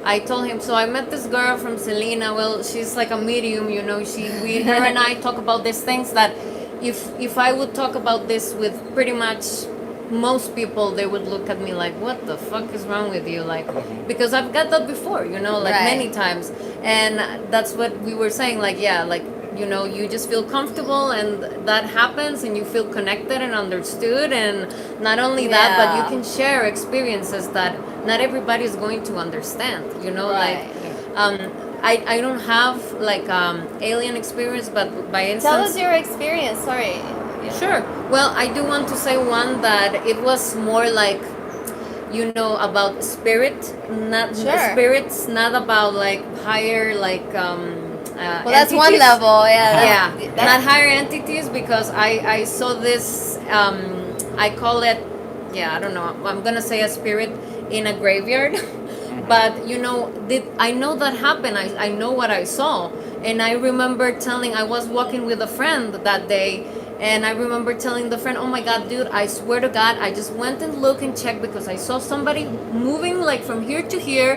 I told him, so I met this girl from Selena. Well, she's like a medium, you know. Her and I talk about these things that, if I would talk about this with pretty much most people, they would look at me like, what the fuck is wrong with you? Like, because I've got that before, you know, like Right. many times. And that's what we were saying, like, yeah, like, you know, you just feel comfortable and that happens and you feel connected and understood. And not only that, but you Yeah. can share experiences that not everybody is going to understand, you know, Right. like, I don't have like alien experience, but by Tell instance, us your experience. Sorry. Yeah. sure. Well, I do want to say one that it was more like, you know, about spirit, not Sure. spirits, not about like higher like Well, that's one entities. level. Yeah. Yeah, That's, not higher entities, because I saw this. I call it, yeah, I don't know. I'm gonna say a spirit in a graveyard, but you know, I know that happened. I know what I saw, and I remember I was walking with a friend that day, and I remember telling the friend, "Oh my God, dude! I swear to God, I just went and looked and checked because I saw somebody moving like from here to here,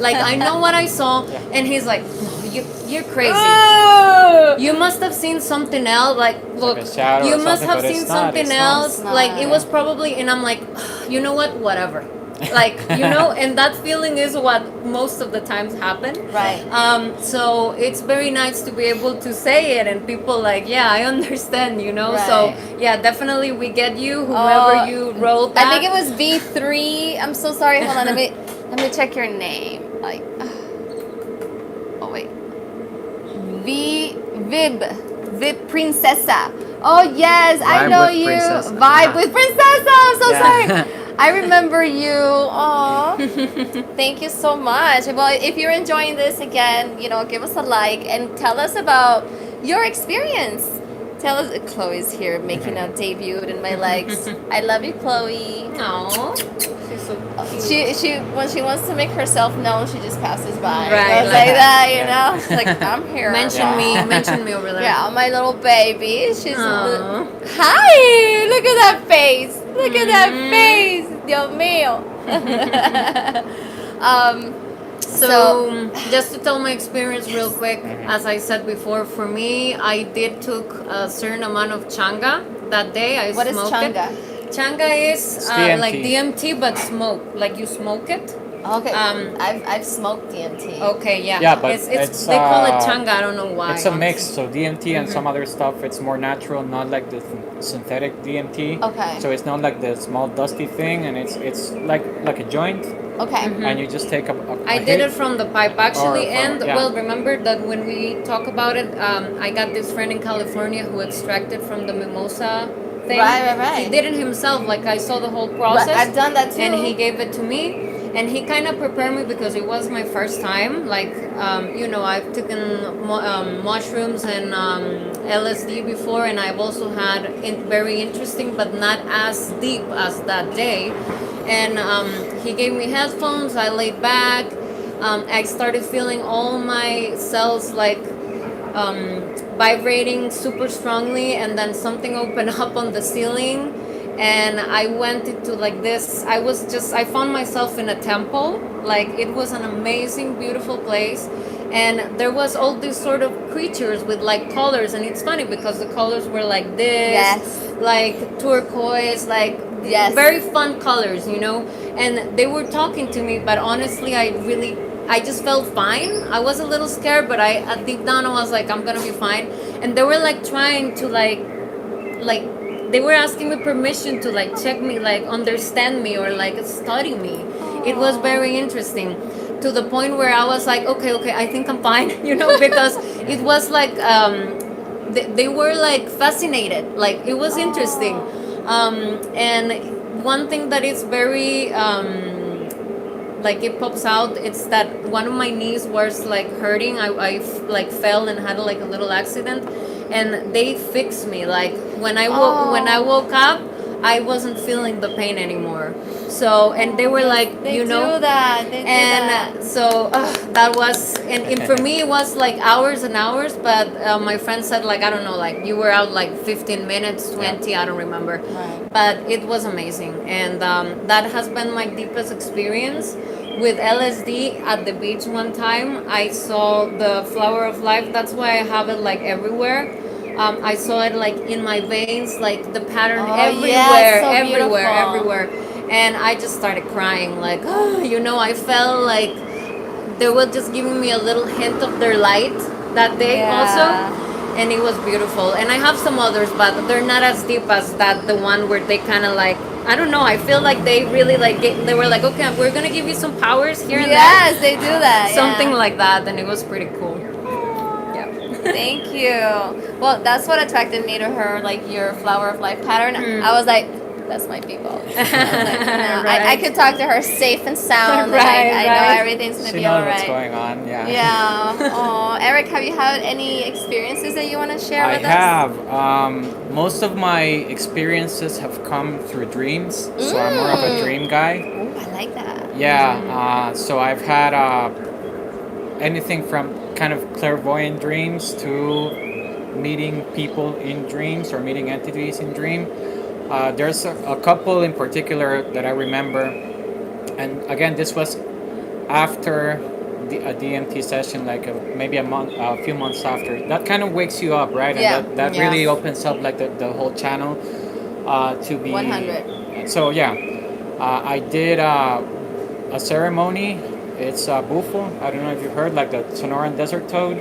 like I know what I saw." And he's like, "No, you're crazy. oh! You must have seen something else. Like, look, a shadow you or must something, have but seen it's not, something it's not. else. It's Like, it not. was probably." And I'm like, you know what? Whatever. Like, you know, and that feeling is what most of the times happen. Right. So it's very nice to be able to say it, and people like, yeah, I understand, you know. Right. So yeah, definitely we get you, whomever Oh, you wrote that. I think it was V3. I'm so sorry. Hold on. Let me check your name. Like, oh wait. Vib Princessa. Oh yes, I Vibe know with you. Princessa. Vibe with Princessa. I'm so Yeah. sorry. I remember you. Oh, thank you so much. Well, if you're enjoying this again, you know, give us a like and tell us about your experience. Tell us. Chloe's here making a debut in my legs. I love you, Chloe. Aw, she's so cute. She when she wants to make herself known, she just passes by. Right, Goes like like that, you Yeah. know. She's like, I'm here. Mention me over there. Yeah, my little baby. She's Aw. hi. Look at that face. Look at that Mm. face. Dios mío. So, just to tell my experience real quick, as I said before, for me, I did took a certain amount of changa that day. I What is smoked changa? it. Changa is It's DMT. like DMT, but smoke. Like you smoke it. Okay. Um, I've smoked DMT. Okay, yeah. Yeah, but it's it's, they call it uh, changa. I don't know why. It's a mix, so DMT and some other stuff. It's more natural, not like the synthetic DMT. Okay. So it's not like the small dusty thing, and it's like a joint, Okay. and you just take a I hit. did it from the pipe actually, Or from- and yeah. well, remember that when we talk about it, I got this friend in California who extracted from the mimosa thing. Right. He did it himself. Like I saw the whole process. I've done that too. And he gave it to me, and he kind of prepared me because it was my first time. Like, you know, I've taken mushrooms and LSD before, and I've also had very interesting, but not as deep as that day. And he gave me headphones. I laid back. I started feeling all my cells like vibrating super strongly, and then something opened up on the ceiling, and I went into like this. I found myself in a temple. Like, it was an amazing, beautiful place, and there was all these sort of creatures with like colors, and it's funny because the colors were like this, Yes. like turquoise, like Yes. very fun colors, you know. And they were talking to me, but honestly, I just felt fine. I was a little scared, but deep down I was like, I'm gonna be fine. And they were like trying to like they were asking me permission to like check me, like understand me or like study me. It was very interesting, to the point where I was like, okay, I think I'm fine, you know, because it was like they were like fascinated. Like, it was interesting. And one thing that is very like it pops out, it's that one of my knees was like hurting. I like fell and had like a little accident, and they fixed me. Like, when I woke up, I wasn't feeling the pain anymore. So, and they were like, They you know, do that. They do that. and so that was, and for me it was like hours and hours, but my friend said, like, I don't know, like you were out like 15 minutes, 20, I don't remember. Right. But it was amazing, and that has been my deepest experience. with LSD at the beach one time. I saw the flower of life. That's why I have it like everywhere. I saw it like in my veins, like the pattern Oh yeah, it's everywhere, so everywhere, beautiful. everywhere. And I just started crying, like, I felt like they were just giving me a little hint of their light that day also, Yeah. and it was beautiful. And I have some others, but they're not as deep as that. The one where they kind of like, I don't know. I feel like they really like they were like, okay, we're gonna give you some powers here and Yes, they do there, that. something Yeah. like that, and it was pretty cool. Aw, Yeah. thank you. Well, that's what attracted me to her, like your flower of life pattern. I was like, that's my people. I was like, I Right. could talk to her safe and sound, and Right, I know right. everything's gonna She be all knows what's right. going on. Yeah. Yeah. Oh, Eric, have you had any experiences that you want to share I with have. Most of my experiences have come through dreams, us? so I'm more of a dream guy. Oh, I like that. Yeah. So I've had anything from kind of clairvoyant dreams to meeting people in dreams or meeting entities in dream. There's a couple in particular that I remember, and again, this was after a DMT session, like maybe a few months after. That kind of wakes you up, right? Yeah. And that Yeah. really opens up like the whole channel to be. 100. So yeah, I did a ceremony. It's bufo. I don't know if you've heard, like the Sonoran Desert Toad.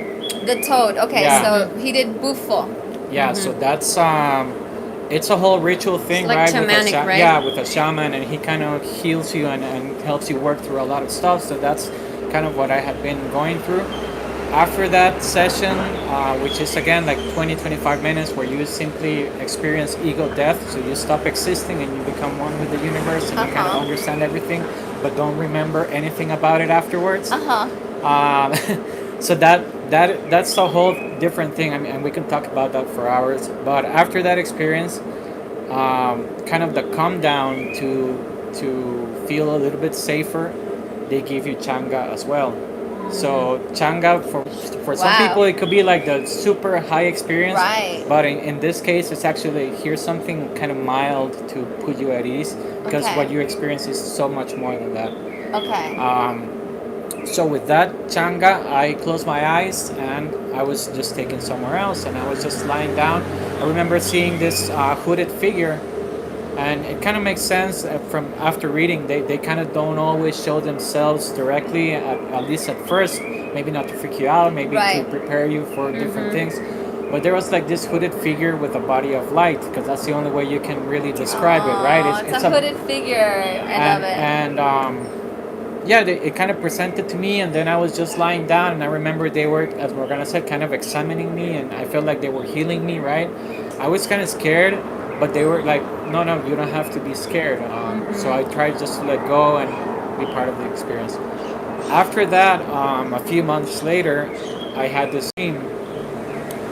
The toad. Okay, Yeah. so he did bufo. Yeah, so that's it's a whole ritual thing, like right? shamanic, right? Yeah, with a shaman, and he kind of heals you and helps you work through a lot of stuff. So that's kind of what I had been going through. After that session, which is again like 20-25 minutes, where you simply experience ego death, so you stop existing and you become one with the universe, and you kind of understand everything, but don't remember anything about it afterwards. So that's a whole different thing. I mean, and we can talk about that for hours. But after that experience, kind of the calm down to feel a little bit safer, they give you changa as well. So changa for some Wow. people it could be like the super high experience, Right. but in this case it's actually here's something kind of mild to put you at ease, because Okay. what you experience is so much more than that. Okay. So with that changa, I closed my eyes and I was just taken somewhere else, and I was just lying down. I remember seeing this hooded figure, and it kind of makes sense from after reading. They kind of don't always show themselves directly, at least at first. Maybe not to freak you out, maybe Right. to prepare you for different things. But there was like this hooded figure with a body of light, because that's the only way you can really describe it, right? Oh, it's a hooded figure. I love it. And yeah, it kind of presented to me, and then I was just lying down, and I remember they were, as Morgana said, kind of examining me, and I felt like they were healing me, right? I was kind of scared, but they were like, no, you don't have to be scared. So I tried just to let go and be part of the experience. After that, a few months later, I had this dream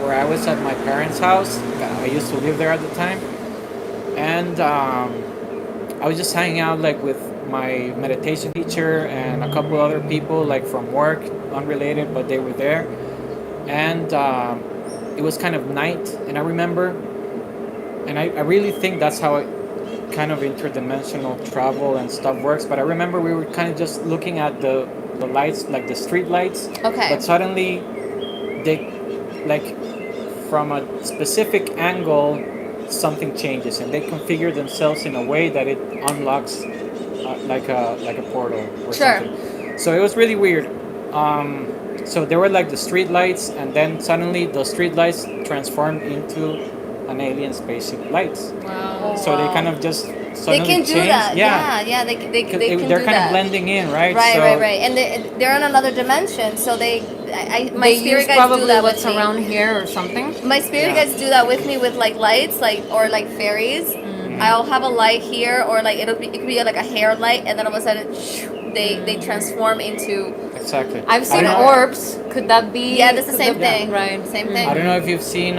where I was at my parents' house. I used to live there at the time, and I was just hanging out like with my meditation teacher and a couple other people like from work, unrelated, but they were there. And it was kind of night, and I remember, and I really think that's how kind of interdimensional travel and stuff works. But I remember we were kind of just looking at the lights, like the street lights. Okay. But suddenly, they, like, from a specific angle, something changes, and they configure themselves in a way that it unlocks like a portal or Sure. something. So it was really weird. So there were like the street lights, and then suddenly those street lights transformed into an alien spaceship lights. Wow. So they Wow. kind of just They suddenly can do changed. that. Yeah, Yeah. They 'Cause can do they're kind that. of blending in, right? Right, So, right. And they're in another dimension, so my They spirit use guides do probably that what's with me. around here or something. My spirit Yeah. guides do that with me with like lights, like or like fairies. I'll have a light here, or like it could be like a hair light, and then all of a sudden, they transform into. Exactly. I've I seen don't know- orbs. Could that be? Yeah, that's the could same that- thing. Right. Same thing. I don't know if you've seen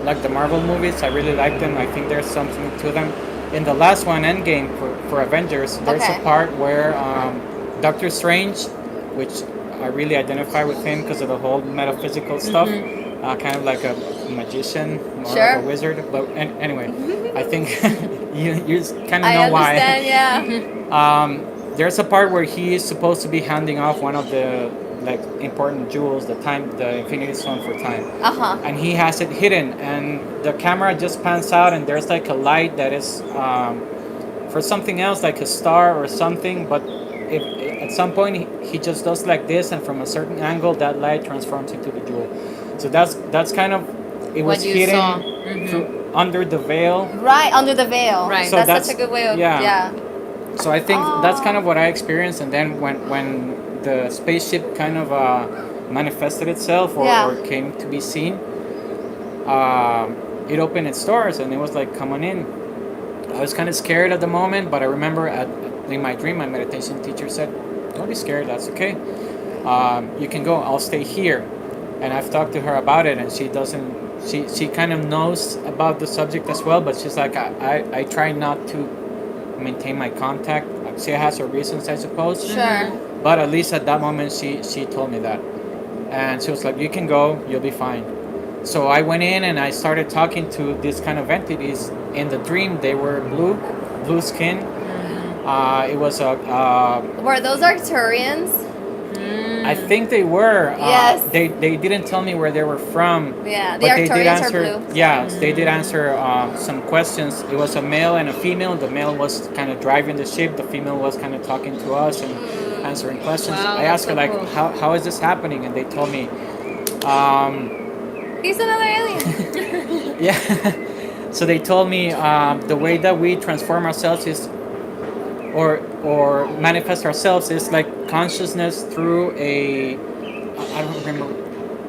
like the Marvel movies. I really like them. I think there's something to them. In the last one, Endgame, for Avengers, there's Okay. a part where Doctor Strange, which I really identify with him because of the whole metaphysical stuff, kind of like a magician, more Sure. like a wizard. But anyway, I think you kind of I know why. understand. Yeah. there's a part where he is supposed to be handing off one of the like important jewels, the Infinity Stone for time, and he has it hidden, and the camera just pans out, and there's like a light that is for something else, like a star or something, but if at some point he just does like this, and from a certain angle that light transforms into the jewel. So that's kind of, it was What you hidden saw. through, under the veil. Right, under the veil. Right. So That's such a good way of, yeah. So I think that's kind of what I experienced, and then when the spaceship kind of manifested itself or came to be seen, it opened its doors and it was like, come on in. I was kind of scared at the moment, but I remember in my dream, my meditation teacher said, don't be scared, that's okay. You can go, I'll stay here. And I've talked to her about it, and she doesn't, she kind of knows about the subject as well, but she's like, I try not to maintain my contact. She has her reasons, I suppose. Sure. But at least at that moment, she told me that. And she was like, you can go, you'll be fine. So I went in and I started talking to these kind of entities. In the dream, they were blue skin. It was Were those Arcturians? I think they were. Yes. They didn't tell me where they were from. Yeah, the but they did Arcturians answer. are blue. Yeah, they did answer some questions. It was a male and a female. The male was kind of driving the ship. The female was kind of talking to us and answering questions. Wow, I asked her that's like, so cool. how is this happening? And they told me, He's another alien. yeah. So they told me the way that we transform ourselves is, or manifest ourselves, is like consciousness through I don't remember,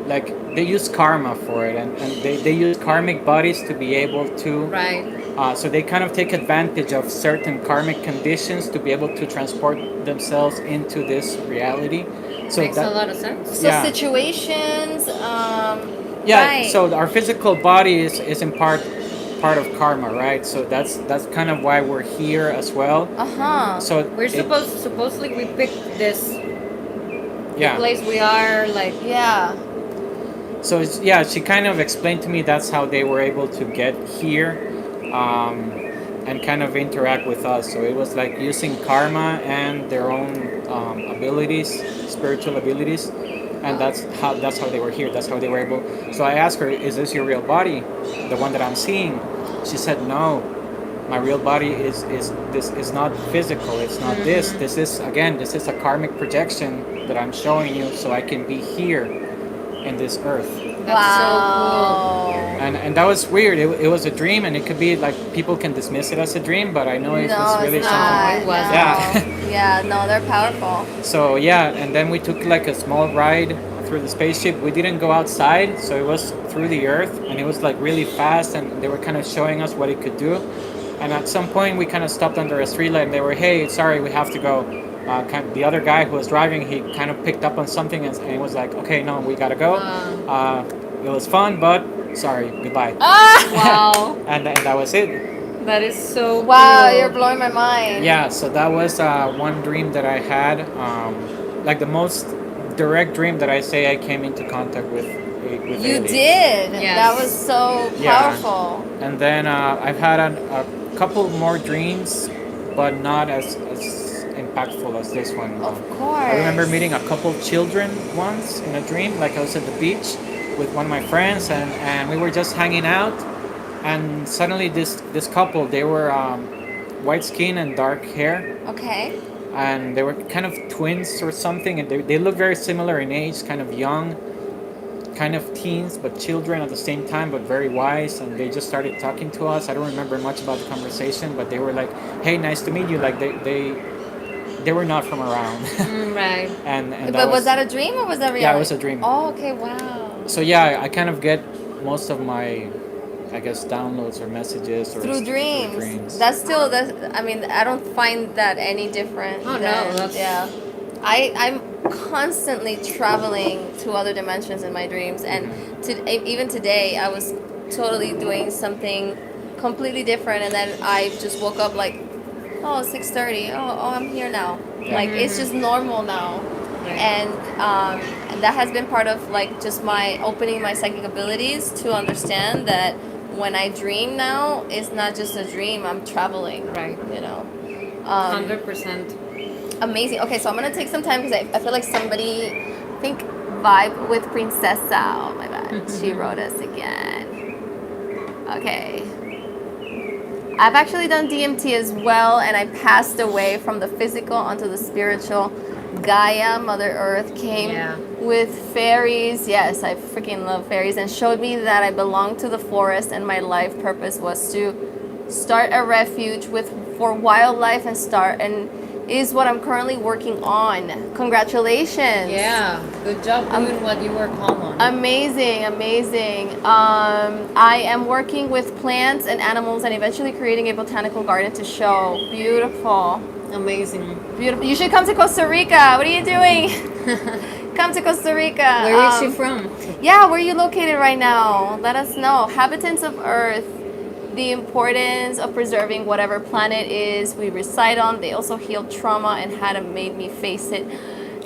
like they use karma for it, and they use karmic bodies to be able to, Right. so they kind of take advantage of certain karmic conditions to be able to transport themselves into this reality. So Makes a lot of sense. So Yeah. situations, yeah, right. so our physical body is in part of karma, right? So that's kind of why we're here as well. So We're supposedly we picked this yeah. place we are like. Yeah. So she kind of explained to me that's how they were able to get here, and kind of interact with us. So it was like using karma and their own abilities, spiritual abilities, and that's how they were here. That's how they were able. So I asked her, "Is this your real body, the one that I'm seeing?" She said, "No, my real body is not physical. It's not this. This is a karmic projection that I'm showing you, so I can be here in this earth." That's Wow. And that was weird. It was a dream, and it could be like people can dismiss it as a dream, but I know it's really it's something. not. It wasn't. Yeah. Yeah, no, they're powerful. So yeah, and then we took like a small ride through the spaceship. We didn't go outside, so it was through the earth, and it was like really fast, and they were kind of showing us what it could do. And at some point, we kind of stopped under a streetlight, and they were, "Hey, sorry, we have to go." The other guy who was driving, he kind of picked up on something, and he was like, "Okay, no, we gotta go. It was fun, but sorry, goodbye." Wow. And that was it. That is so Wow, cool. you're blowing my mind. Yeah, so that was one dream that I had, like the most direct dream that I say I came into contact with You aliens. did. Yes. That was so Yeah. powerful. And then I've had a couple more dreams, but not as impactful as this one. Of course. I remember meeting a couple children once in a dream, like I was at the beach with one of my friends, and we were just hanging out, and suddenly this couple, they were white skin and dark hair, Okay. and they were kind of twins or something, and they looked very similar in age, kind of young, kind of teens, but children at the same time, but very wise. And they just started talking to us. I don't remember much about the conversation, but they were like, "Hey, nice to meet you." Like they were not from around. Right. and But was that a dream or was that reality? Yeah, it was a dream. Oh, okay, wow. So yeah, I kind of get most of my, I guess, downloads or messages or Through dreams. dreams. That's still I mean, I don't find that any different. Oh, no, than- that's- yeah. I'm constantly traveling to other dimensions in my dreams, and even today I was totally doing something completely different, and then I just woke up like, oh, 6:30. Oh, I'm here now. Like it's just normal now. Right. And that has been part of like just my opening my psychic abilities to understand that when I dream now, it's not just a dream. I'm traveling. Right. You know. 100%. Amazing. Okay, so I'm gonna take some time because I feel like somebody, I think, vibe with Princessa. Oh my bad. She wrote us again. Okay. I've actually done DMT as well, and I passed away from the physical onto the spiritual. Gaia, Mother Earth, came Yeah. with fairies. Yes, I freaking love fairies, and showed me that I belong to the forest, and my life purpose was to start a refuge for wildlife and is what I'm currently working on. Congratulations. Yeah, good job doing what you were called on. Amazing, amazing. I am working with plants and animals and eventually creating a botanical garden to show. Beautiful. Amazing. Beautiful. You should come to Costa Rica. What are you doing? Come to Costa Rica. Where is she from? Yeah, where are you located right now? Let us know. Habitants of Earth, the importance of preserving whatever planet is we reside on. They also healed trauma and had made me face it.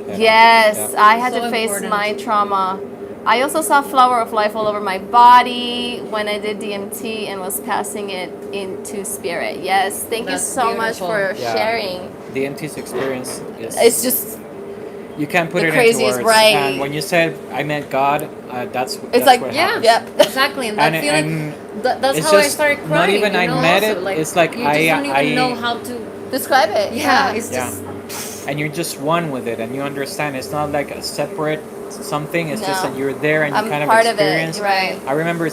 Yeah. Yes, Yeah. I had So to face important. my trauma. I also saw flower of life all over my body when I did DMT and was passing it into spirit. Yes, thank That's you so much beautiful. for Yeah. sharing. DMT's experience is. It's just you can't put the it craziest, into words. right. And when you said I met God, that's It's that's like, what Yeah, happens. Yep. exactly. And that And- feeling, and that's it's how I just started not crying. even you I know, met also, it, it's like you just don't even I- know how to. Describe it. Yeah, it's Yeah. just. And you're just one with it, and you understand it's not like a separate something. It's just No. that you're there and you I'm kind of part of experience. it, right. I remember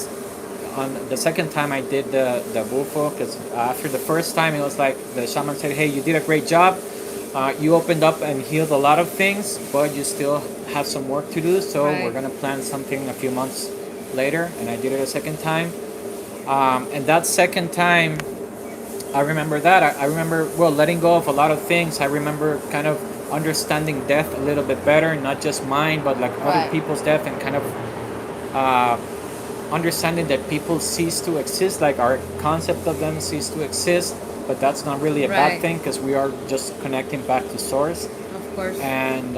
on the second time I did the bufo, because after the first time it was like the shaman said, "Hey, you did a great job. You opened up and healed a lot of things, but you still have some work to do. So Right. we're gonna plan something a few months later." And I did it a second time, and that second time, I remember that. I remember letting go of a lot of things. I remember kind of understanding death a little bit better, not just mine, but like other Right. people's death, and kind of understanding that people cease to exist, like our concept of them cease to exist, but that's not really a bad Right. thing because we are just connecting back to source. Of course. And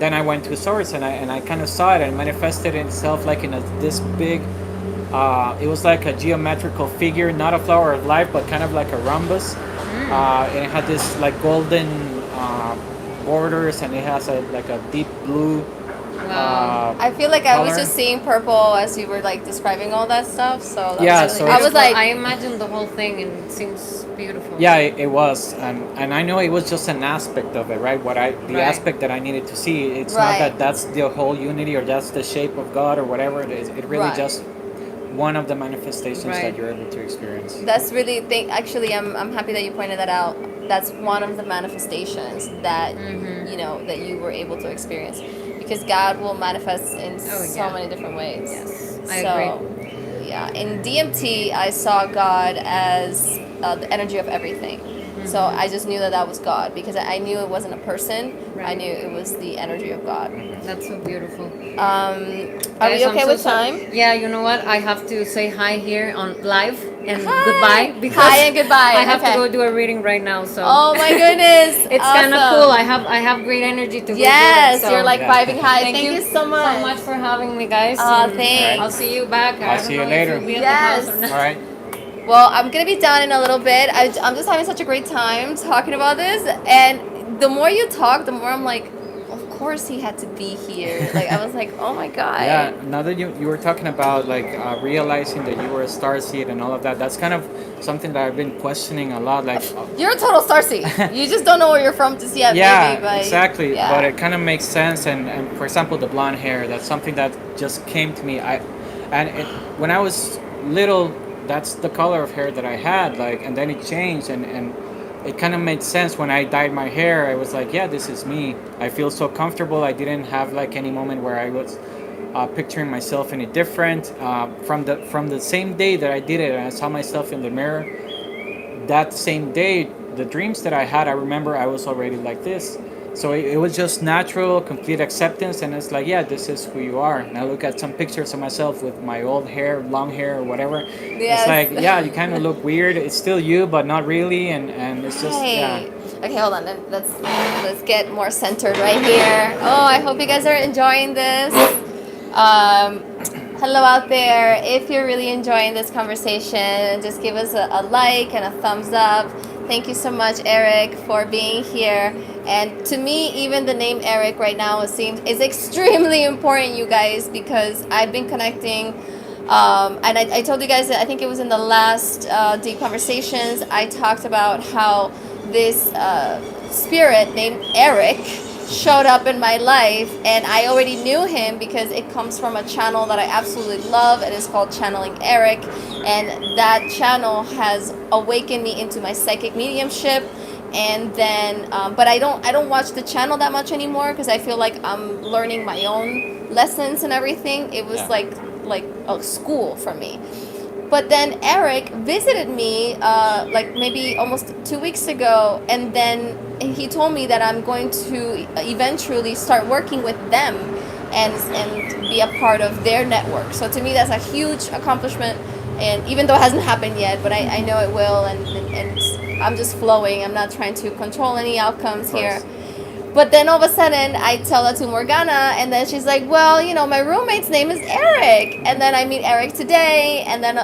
then I went to source, and I kind of saw it and manifested itself like in this big. It was like a geometrical figure, not a flower of life, but kind of like a rhombus. And it had this like golden borders, and it has like a deep blue. Wow. I feel like I was Color. just seeing purple as you were like describing all that stuff. So that Yeah, was so really, I was like, I imagined the whole thing, and it seems beautiful. Yeah, it was, and I know it was just an aspect of it, right? The Right. aspect that I needed to see. It's Right. not that that's the whole unity or that's the shape of God or whatever it is. It really Right. just one of the manifestations Right. that you're able to experience. that's really actually I'm happy that you pointed that out. That's one of the manifestations that Mm-hmm. that you were able to experience, because God will manifest in Oh, so yeah. many different ways. Yes, I So, agree. yeah, in DMT I saw God as the energy of everything. So I just knew that was God, because I knew it wasn't a person. I Right. knew it was the energy of God. That's so beautiful. Are Guys, we I'm okay so with sorry. time? Yeah, you know what? I have to say hi here on live and Hi. goodbye Hi and goodbye. I have Okay. to go do a reading right now. So Oh my goodness! it's kind of Awesome. cool. I have great energy to go do Yes, that, so you're like Yeah. vibing high. Thank you so much. so much for having me, guys. Aw, and thanks. I'll see you back. I I'll don't see you know if later. you'll be at the house or Yes. not. All right. Well, I'm gonna be done in a little bit. I'm just having such a great time talking about this, and the more you talk, the more I'm like, of course he had to be here. Like I was like, oh my god. Yeah. Now that you were talking about like realizing that you were a starseed and all of that, that's kind of something that I've been questioning a lot. Like. You're a total starseed. You just don't know where you're from just yet, Yeah, maybe. But exactly. yeah. But it kind of makes sense. And for example, the blonde hair, that's something that just came to me. When I was little, that's the color of hair that I had. Like, and then it changed, and it kind of made sense when I dyed my hair. I was like, yeah, this is me. I feel so comfortable. I didn't have like any moment where I was picturing myself any different. From the same day that I did it, and I saw myself in the mirror. That same day, the dreams that I had, I remember I was already like this. So it was just natural, complete acceptance, and it's like, yeah, this is who you are. And I look at some pictures of myself with my old hair, long hair, or whatever. Yes. It's like, yeah, you kind of look weird. It's still you, but not really, and it's just, yeah. Okay, hold on. Let's get more centered right here. Oh, I hope you guys are enjoying this. Hello out there. If you're really enjoying this conversation, just give us a like and a thumbs up. Thank you so much, Eric, for being here. And to me, even the name Eric right now seems is extremely important, you guys, because I've been connecting. And I told you guys that I think it was in the last Deep Conversations, I talked about how this spirit named Eric showed up in my life, and I already knew him because it comes from a channel that I absolutely love. It is called Channeling Eric, and that channel has awakened me into my psychic mediumship. And then but I don't watch the channel that much anymore because I feel like I'm learning my own lessons and everything. It was Yeah. like a school for me. But then Eric visited me like maybe almost 2 weeks ago, and then he told me that I'm going to eventually start working with them and be a part of their network. So to me, that's a huge accomplishment. And even though it hasn't happened yet, but I know it will, and I'm just flowing. I'm not trying to control any outcomes here. But then all of a sudden, I tell that to Morgana, and then she's like, "Well, my roommate's name is Eric." And then I meet Eric today, and then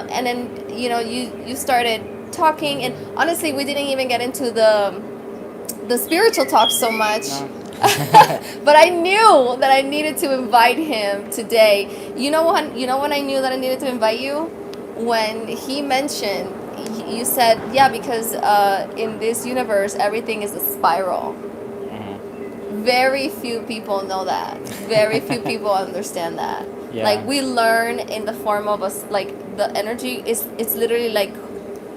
you started talking, and honestly, we didn't even get into the spiritual talk so much. No. But I knew that I needed to invite him today. When I knew that I needed to invite you? When he mentioned, you said, yeah, because in this universe, everything is a spiral. Very few people know that. Very few people understand that. Yeah. Like, we learn in the form of us, like, the energy it's literally like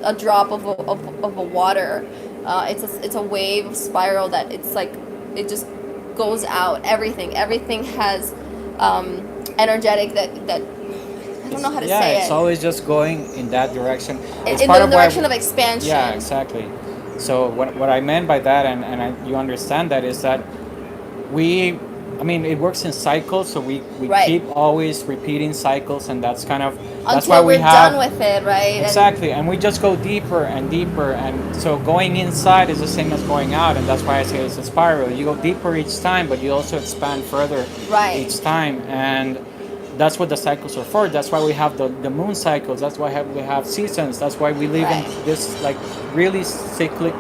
a drop of a water. It's a wave of spiral that it's like it just goes out. Everything has energetic that I don't know how to say it. It's always just going in that direction. It's In part the of why direction of expansion. Yeah, exactly. So what I meant by that, you understand that, is that it works in cycles. So we Right. keep always repeating cycles, and that's kind of that's Until why we we're have done with it, right? exactly, and we just go deeper and deeper, and so going inside is the same as going out, and that's why I say it's a spiral. You go deeper each time, but you also expand further Right. each time, and that's what the cycles are for. That's why we have the moon cycles. That's why we have seasons. That's why we live Right. in this like really cyclic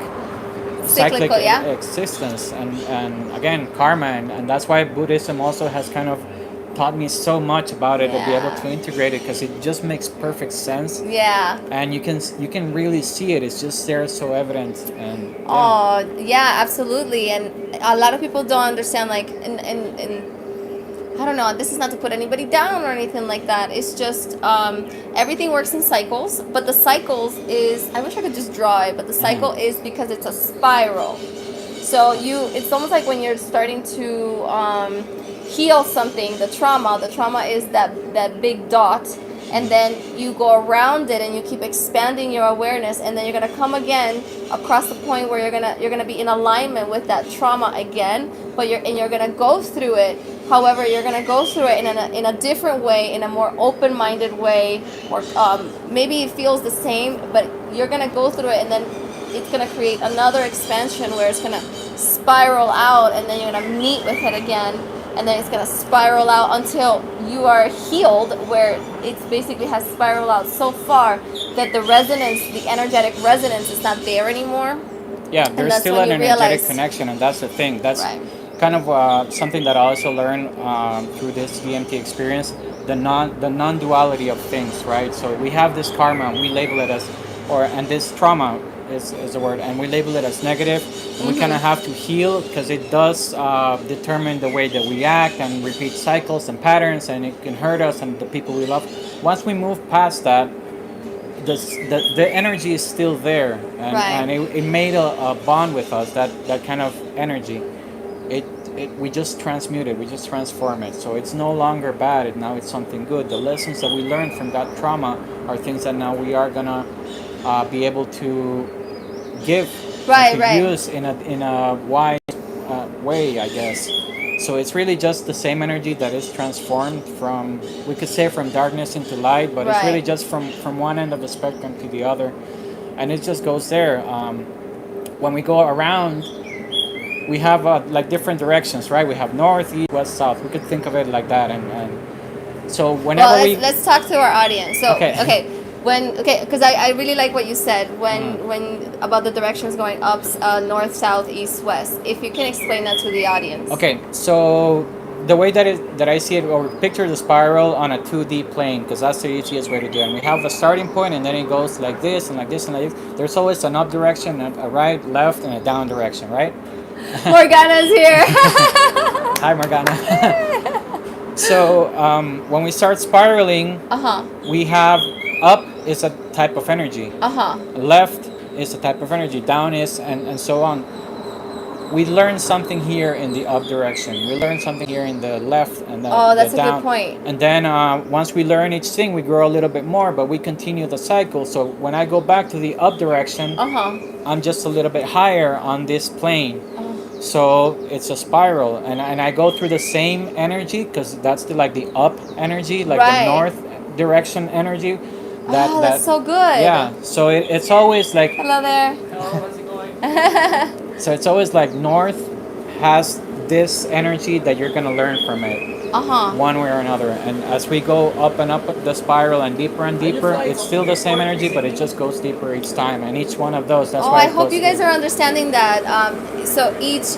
Yeah. existence, and again karma, and that's why Buddhism also has kind of taught me so much about it, to be able Yeah. to integrate it, because it just makes perfect sense, Yeah. and you can really see it. It's just there, so evident, and yeah. Oh, yeah, absolutely. And a lot of people don't understand, like, in I don't know, this is not to put anybody down or anything like that. It's just everything works in cycles, but the cycles is, I wish I could just draw it, but the cycle is because it's a spiral. So it's almost like when you're starting to heal something, the trauma is that big dot, and then you go around it and you keep expanding your awareness, and then you're gonna come again across the point where you're gonna be in alignment with that trauma again, but you're gonna go through it. However, you're gonna go through it in a different way, in a more open-minded way, or maybe it feels the same, but you're gonna go through it, and then it's gonna create another expansion where it's gonna spiral out, and then you're gonna meet with it again, and then it's gonna spiral out until you are healed, where it basically has spiraled out so far that the resonance, the energetic resonance, is not there anymore. Yeah, there's that's still when an you energetic realize- connection, and that's the thing. That's Right. kind of something that I also learned through this DMT experience, the non-duality of things, right? So we have this karma, and we label it as, and this trauma is the word, and we label it as negative, and we kind of have to heal, because it does determine the way that we act and repeat cycles and patterns, and it can hurt us and the people we love. Once we move past that, the energy is still there, and, Right. and it made a bond with us, that kind of energy. We just transmute it, we just transform it, so it's no longer bad. Now it's something good. The lessons that we learned from that trauma are things that now we are gonna be able to give, Right, to right. use in a wise way, I guess. So it's really just the same energy that is transformed from, we could say, from darkness into light, but it's really Right. just from one end of the spectrum to the other, and it just goes there. When we go around, we have like different directions, right? We have north, east, west, south. We could think of it like that, and so whenever Well, let's talk to our audience. So, Okay. okay, Okay, because I really like what you said when about the directions going up, north, south, east, west. If you can explain that to the audience. Okay, so the way that I see it, or picture the spiral on a 2D plane, because that's the easiest way to do it. And we have a starting point, and then it goes like this and like this and like this. There's always an up direction, a right, left, and a down direction, right? Morgana's here. Hi, Morgana. So when we start spiraling, we have up is a type of energy, left is a type of energy, down is, and so on. We learn something here in the up direction. We learn something here in the left and the, Oh, that's the a down. good point. And then once we learn each thing, we grow a little bit more, but we continue the cycle. So when I go back to the up direction, I'm just a little bit higher on this plane. So it's a spiral, and I go through the same energy, because that's like the up energy, like the north direction energy. That's so good. Yeah. So it's always like. Hello there. Hello, how's it going? So it's always like north has this energy that you're gonna learn from it, one way or another. And as we go up and up the spiral and deeper, it's still the same energy, but it just goes deeper each time. And each one of those, that's why. I hope you guys are understanding that. So each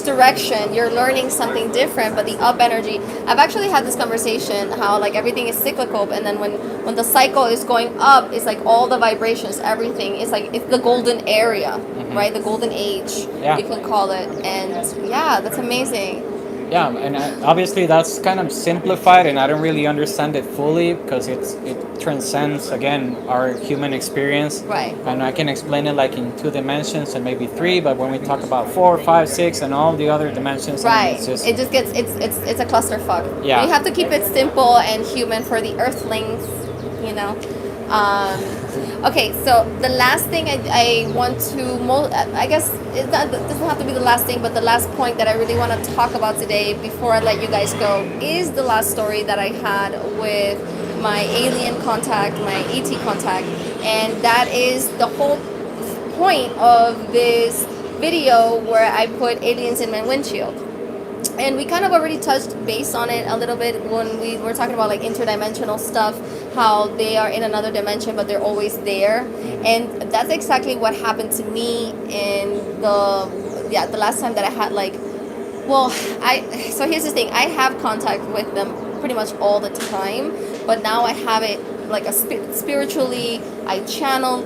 direction you're learning something different, but the up energy, I've actually had this conversation how like everything is cyclical, and then when the cycle is going up, it's like all the vibrations, everything is like, it's the golden area, right? The golden age, you can call it. And yeah, that's amazing. Yeah, and obviously that's kind of simplified, and I don't really understand it fully, because it transcends, again, our human experience. Right. And I can explain it like in 2 dimensions and maybe 3, but when we talk about 4, 5, 6, and all the other dimensions, right, it's just, it just gets it's a clusterfuck. Yeah. You have to keep it simple and human for the Earthlings, you know. Okay, so the last thing I want to, I guess it doesn't have to be the last thing, but the last point that I really want to talk about today before I let you guys go is the last story that I had with my alien contact, my ET contact, and that is the whole point of this video where I put aliens in my windshield. And we kind of already touched base on it a little bit when we were talking about like interdimensional stuff, how they are in another dimension, but they're always there. And that's exactly what happened to me in the last time that I had like, so here's the thing, I have contact with them pretty much all the time, but now I have it like spiritually. I channel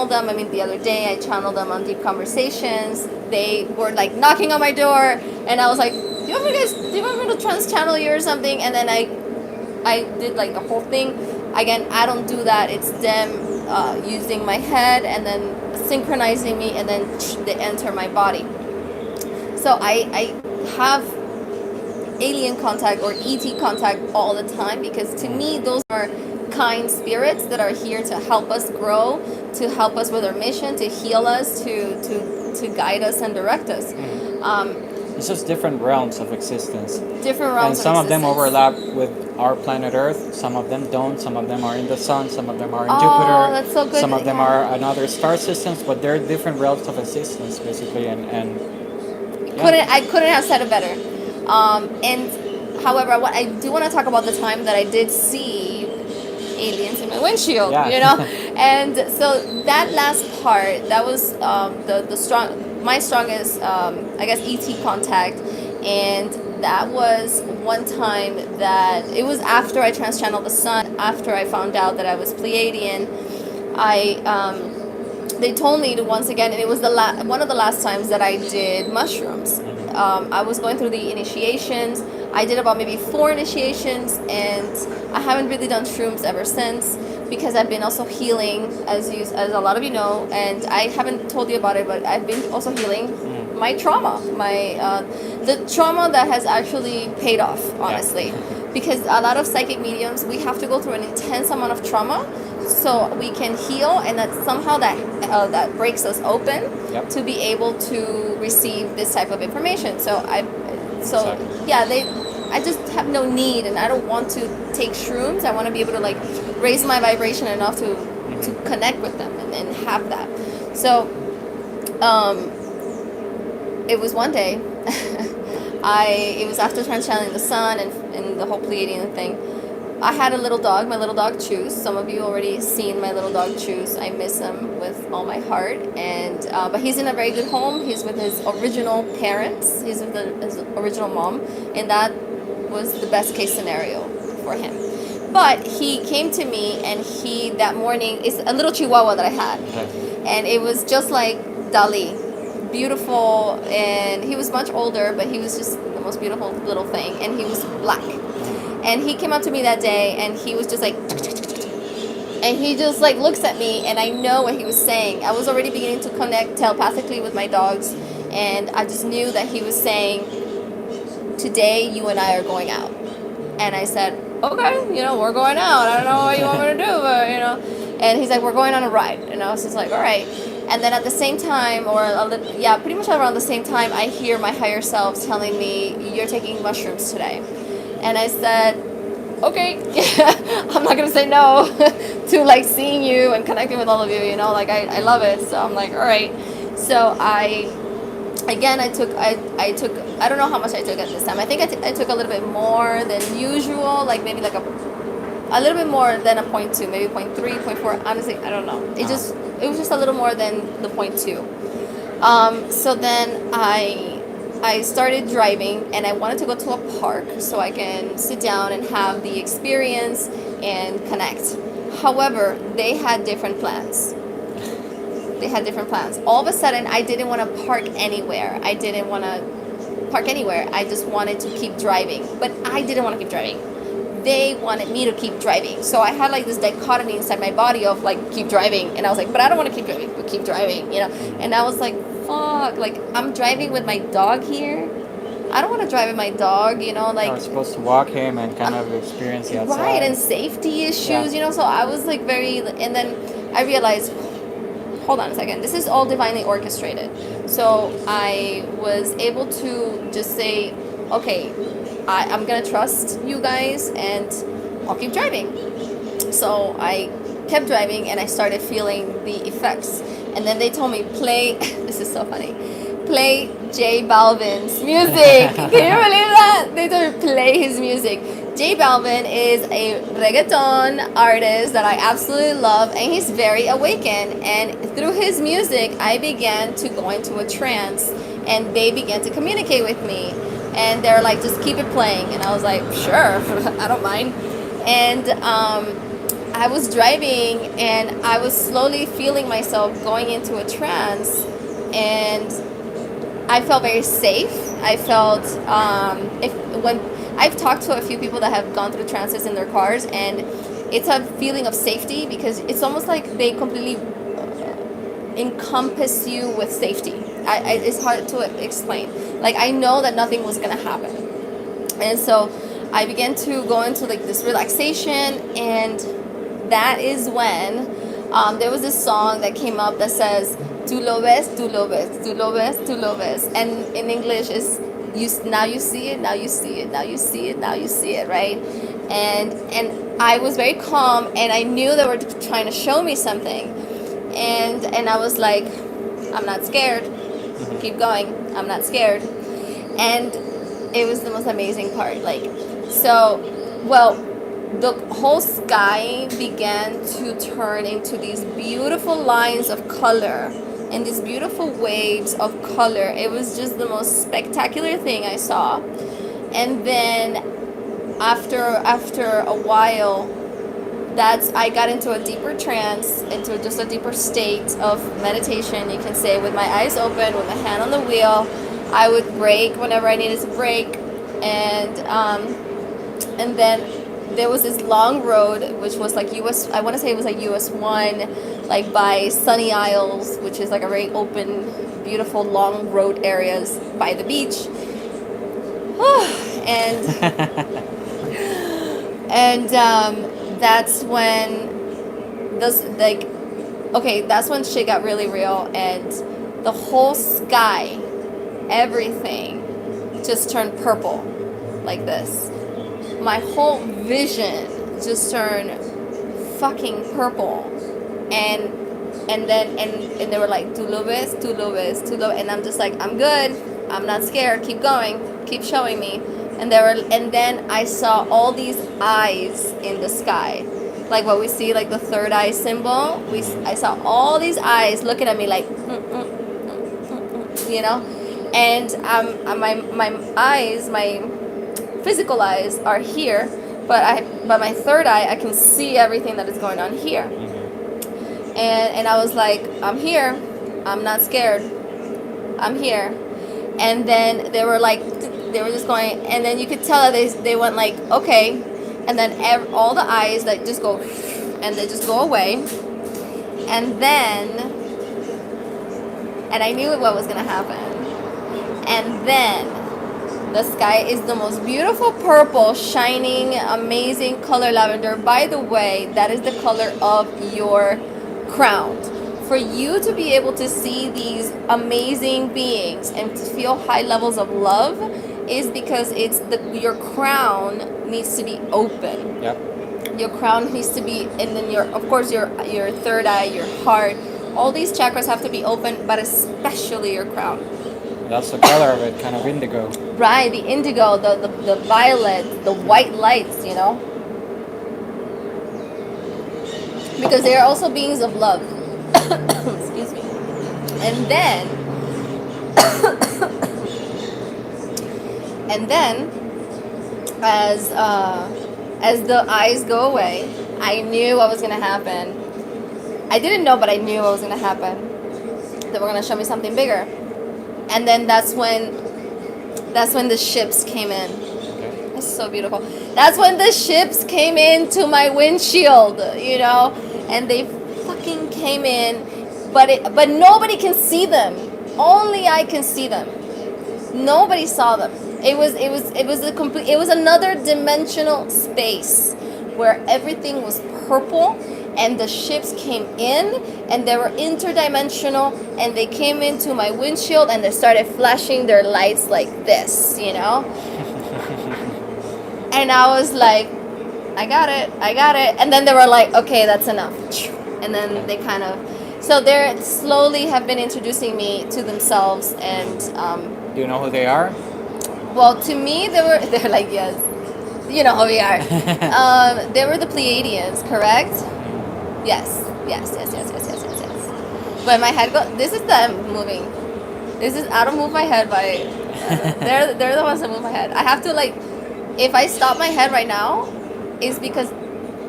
them. I mean, the other day I channeled them on deep conversations. They were like knocking on my door, and I was like, do you want me to trans-channel you or something? And then I did like the whole thing. Again, I don't do that. It's them using my head and then synchronizing me, and then they enter my body. So I have alien contact or ET contact all the time, because to me those are kind spirits that are here to help us grow, to help us with our mission, to heal us, to guide us and direct us. it's just different realms of existence. Different realms. And some of of them existence. overlap with our planet Earth. Some of them don't. Some of them are in the sun. Some of them are in Oh, Jupiter. that's so good. Some of them Yeah. are another star systems, but they're different realms of existence, basically. And I couldn't have said it better. And however, what I do want to talk about the time that I did see aliens in my windshield, Yeah. you know. And so that last part, that was my strongest, I guess, ET contact. And that was one time that it was after I trans-channeled the sun, after I found out that I was Pleiadian. They told me to once again, and it was one of the last times that I did mushrooms. I was going through the initiations. I did about maybe 4 initiations, and I haven't really done shrooms ever since, because I've been also healing, as a lot of you know, and I haven't told you about it, but I've been also healing my trauma, the trauma that has actually paid off, honestly. Yeah. Because a lot of psychic mediums, we have to go through an intense amount of trauma so we can heal, and that somehow that breaks us open to be able to receive this type of information. I just have no need, and I don't want to take shrooms. I want to be able to like raise my vibration enough to connect with them and have that. So it was one day it was after trans-channeling the sun and the whole Pleiadian thing. I had a little dog, my little dog Choose. Some of you already seen my little dog Choose. I miss him with all my heart. And but he's in a very good home. He's with his original parents. He's with his original mom, and that was the best case scenario for him. But he came to me, and he that morning is a little Chihuahua that I had, and it was just like Dali, beautiful, and he was much older, but he was just the most beautiful little thing, and he was black. And he came up to me that day, and he was just like, and he just like looks at me, and I know what he was saying. I was already beginning to connect telepathically with my dogs, and I just knew that he was saying, today you and I are going out. And I said, okay, we're going out. I don't know what you want me to do, but And he's like, we're going on a ride. And I was just like, all right. And then at the same time, pretty much around the same time, I hear my higher self telling me, you're taking mushrooms today. And I said, okay, I'm not going to say no to like seeing you and connecting with all of you, like I love it. So I'm like, all right. So I took, I don't know how much I took at this time. I think I took a little bit more than usual, like maybe like a little bit more than a 0.2, maybe 0.3, 0.4. Honestly, I don't know. It was just a little more than the 0.2. So then I started driving, and I wanted to go to a park so I can sit down and have the experience and connect. However, they had different plans. All of a sudden, I didn't want to park anywhere. I just wanted to keep driving. But I didn't want to keep driving. They wanted me to keep driving. So I had like this dichotomy inside my body of like, keep driving. And I was like, but I don't want to keep driving, but keep driving, And I was like, fuck, like I'm driving with my dog here. I don't want to drive with my dog, like. I was supposed to walk him and kind of experience the outside. Right, and safety issues, so I was like and then I realized, hold on a second, this is all divinely orchestrated. So I was able to just say, okay, I'm going to trust you guys, and I'll keep driving. So I kept driving, and I started feeling the effects. And then they told me, play, this is so funny, play J Balvin's music. Can you believe that? They told me, play his music. J Balvin is a reggaeton artist that I absolutely love, and he's very awakened. And through his music, I began to go into a trance, and they began to communicate with me. And they're like, just keep it playing. And I was like, sure, I don't mind. And I was driving, and I was slowly feeling myself going into a trance, and I felt very safe. I felt, when I've talked to a few people that have gone through trances in their cars, and it's a feeling of safety, because it's almost like they completely encompass you with safety. It's hard to explain. Like, I know that nothing was going to happen. And so I began to go into like this relaxation, and that is when there was this song that came up that says, "Tú lo ves, tú lo ves, tú lo ves, tú lo ves." And in English is, now you see it, now you see it, now you see it, now you see it, right? And I was very calm, and I knew they were trying to show me something. And I was like, I'm not scared. Keep going. I'm not scared. And it was the most amazing part. The whole sky began to turn into these beautiful lines of color and these beautiful waves of color. It was just the most spectacular thing I saw. And then after a while, I got into a deeper trance, into just a deeper state of meditation, you can say, with my eyes open, with my hand on the wheel. I would brake whenever I needed to brake, and then there was this long road, which was like I want to say it was like US 1, like by Sunny Isles, which is like a very open, beautiful, long road areas by the beach. And that's when that's when shit got really real, and the whole sky, everything just turned purple like this. My whole vision just turned fucking purple, and they were like, "Tú lo ves, and I'm just like, I'm good, I'm not scared, keep going, keep showing me. and then I saw all these eyes in the sky, like what we see, like the third eye symbol. I saw all these eyes looking at me like, you know, and my eyes, my physical eyes are here, but my third eye, I can see everything that is going on here. And I was like, I'm here, I'm not scared, I'm here. And then they were just going, and then you could tell that they went like, okay, and then all the eyes that just go, and they just go away. And I knew what was gonna happen. And then the sky is the most beautiful purple, shining, amazing color lavender. By the way, that is the color of your crown. For you to be able to see these amazing beings and to feel high levels of love is because your crown needs to be open. Yep. Your crown needs to be, and then of course your third eye, your heart, all these chakras have to be open, but especially your crown. That's the color of it, kind of indigo. Right, the indigo, the violet, the white lights, you know. Because they are also beings of love. Excuse me. And then as the eyes go away, I knew what was gonna happen. I didn't know, but I knew what was gonna happen. They were gonna show me something bigger. And then that's when the ships came in. Okay. It's so beautiful. That's when the ships came into my windshield, you know, and they fucking came in, but nobody can see them. Only I can see them. Nobody saw them. It was another dimensional space where everything was purple, and the ships came in, and they were interdimensional, and they came into my windshield, and they started flashing their lights like this, you know. And I was like, I got it. And then they were like, okay, that's enough. And then they kind of, so they slowly have been introducing me to themselves. And Do you know who they are? well, to me, they're like, yes, you know who we are. They were the Pleiadians, correct? Yes. But my head this is them moving. I don't move my head by, they're the ones that move my head. I have to, like, if I stop my head right now, it's because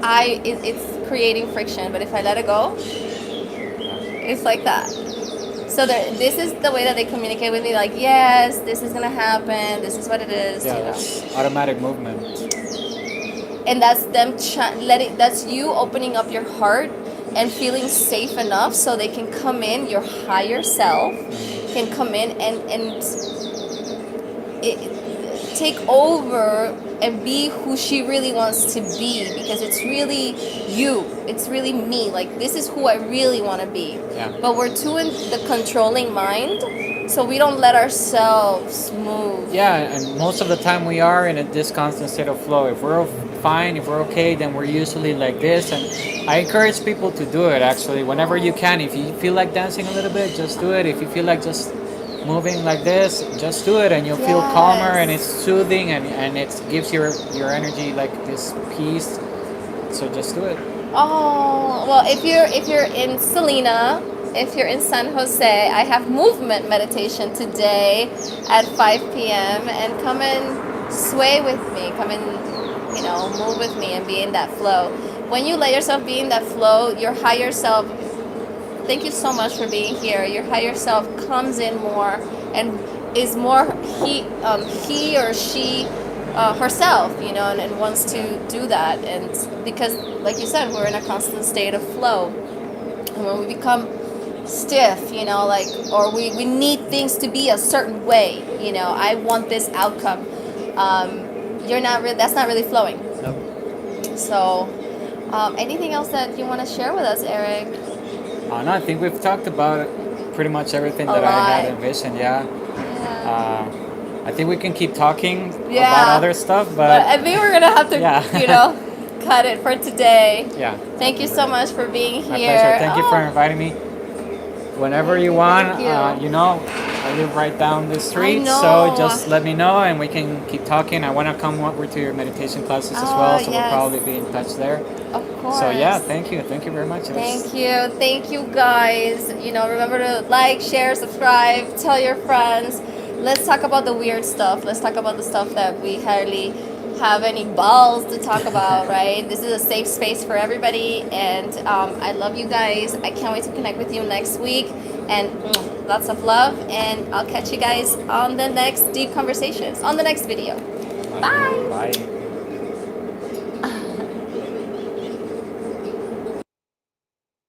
it's creating friction. But if I let it go, it's like that. So this is the way that they communicate with me, like, yes, this is gonna happen, this is what it is. Yeah, you know? that's automatic movement. And that's them that's you opening up your heart and feeling safe enough so they can come in, your higher self can come in and take over and be who she really wants to be, because it's really you, it's really me, like, this is who I really want to be. Yeah. But we're too in the controlling mind, so we don't let ourselves move. Yeah, and most of the time we are in this constant state of flow. If we're fine, if we're okay, then we're usually like this. And I encourage people to do it, actually, whenever you can. If you feel like dancing a little bit, just do it. If you feel like just moving like this, just do it, and you'll feel calmer, and it's soothing, and it gives your energy like this peace. So just do it. Oh, well, if you're in Salina, if you're in San Jose, I have movement meditation today at 5 p.m. and come and sway with me. Come and, move with me and be in that flow. When you let yourself be in that flow, your higher self, thank you so much for being here. Your higher self comes in more and is more he or she herself, and wants to do that. And because, like you said, we're in a constant state of flow. And when we become stiff, or we need things to be a certain way, I want this outcome. That's not really flowing. Nope. So, anything else that you want to share with us, Eric? No, I think we've talked about pretty much everything that I had envisioned. Yeah. I think we can keep talking about other stuff, but I think we're gonna have to, cut it for today. Yeah. Thank you so much for being here. My pleasure. Thank you for inviting me. whenever you want. Thank you. You know, I live right down the street, know. so just let me know and we can keep talking. I want to come over to your meditation classes as well, so we'll Yes. probably be in touch there. Of course. So yeah, thank you very much. Thank you guys. You know, remember to like, share, subscribe, tell your friends. Let's talk about the weird stuff. Let's talk about the stuff that we hardly have any balls to talk about, right? This is a safe space for everybody, and I love you guys. I can't wait to connect with you next week, and lots of love, and I'll catch you guys on the next deep conversations, on the next video. Bye. Bye.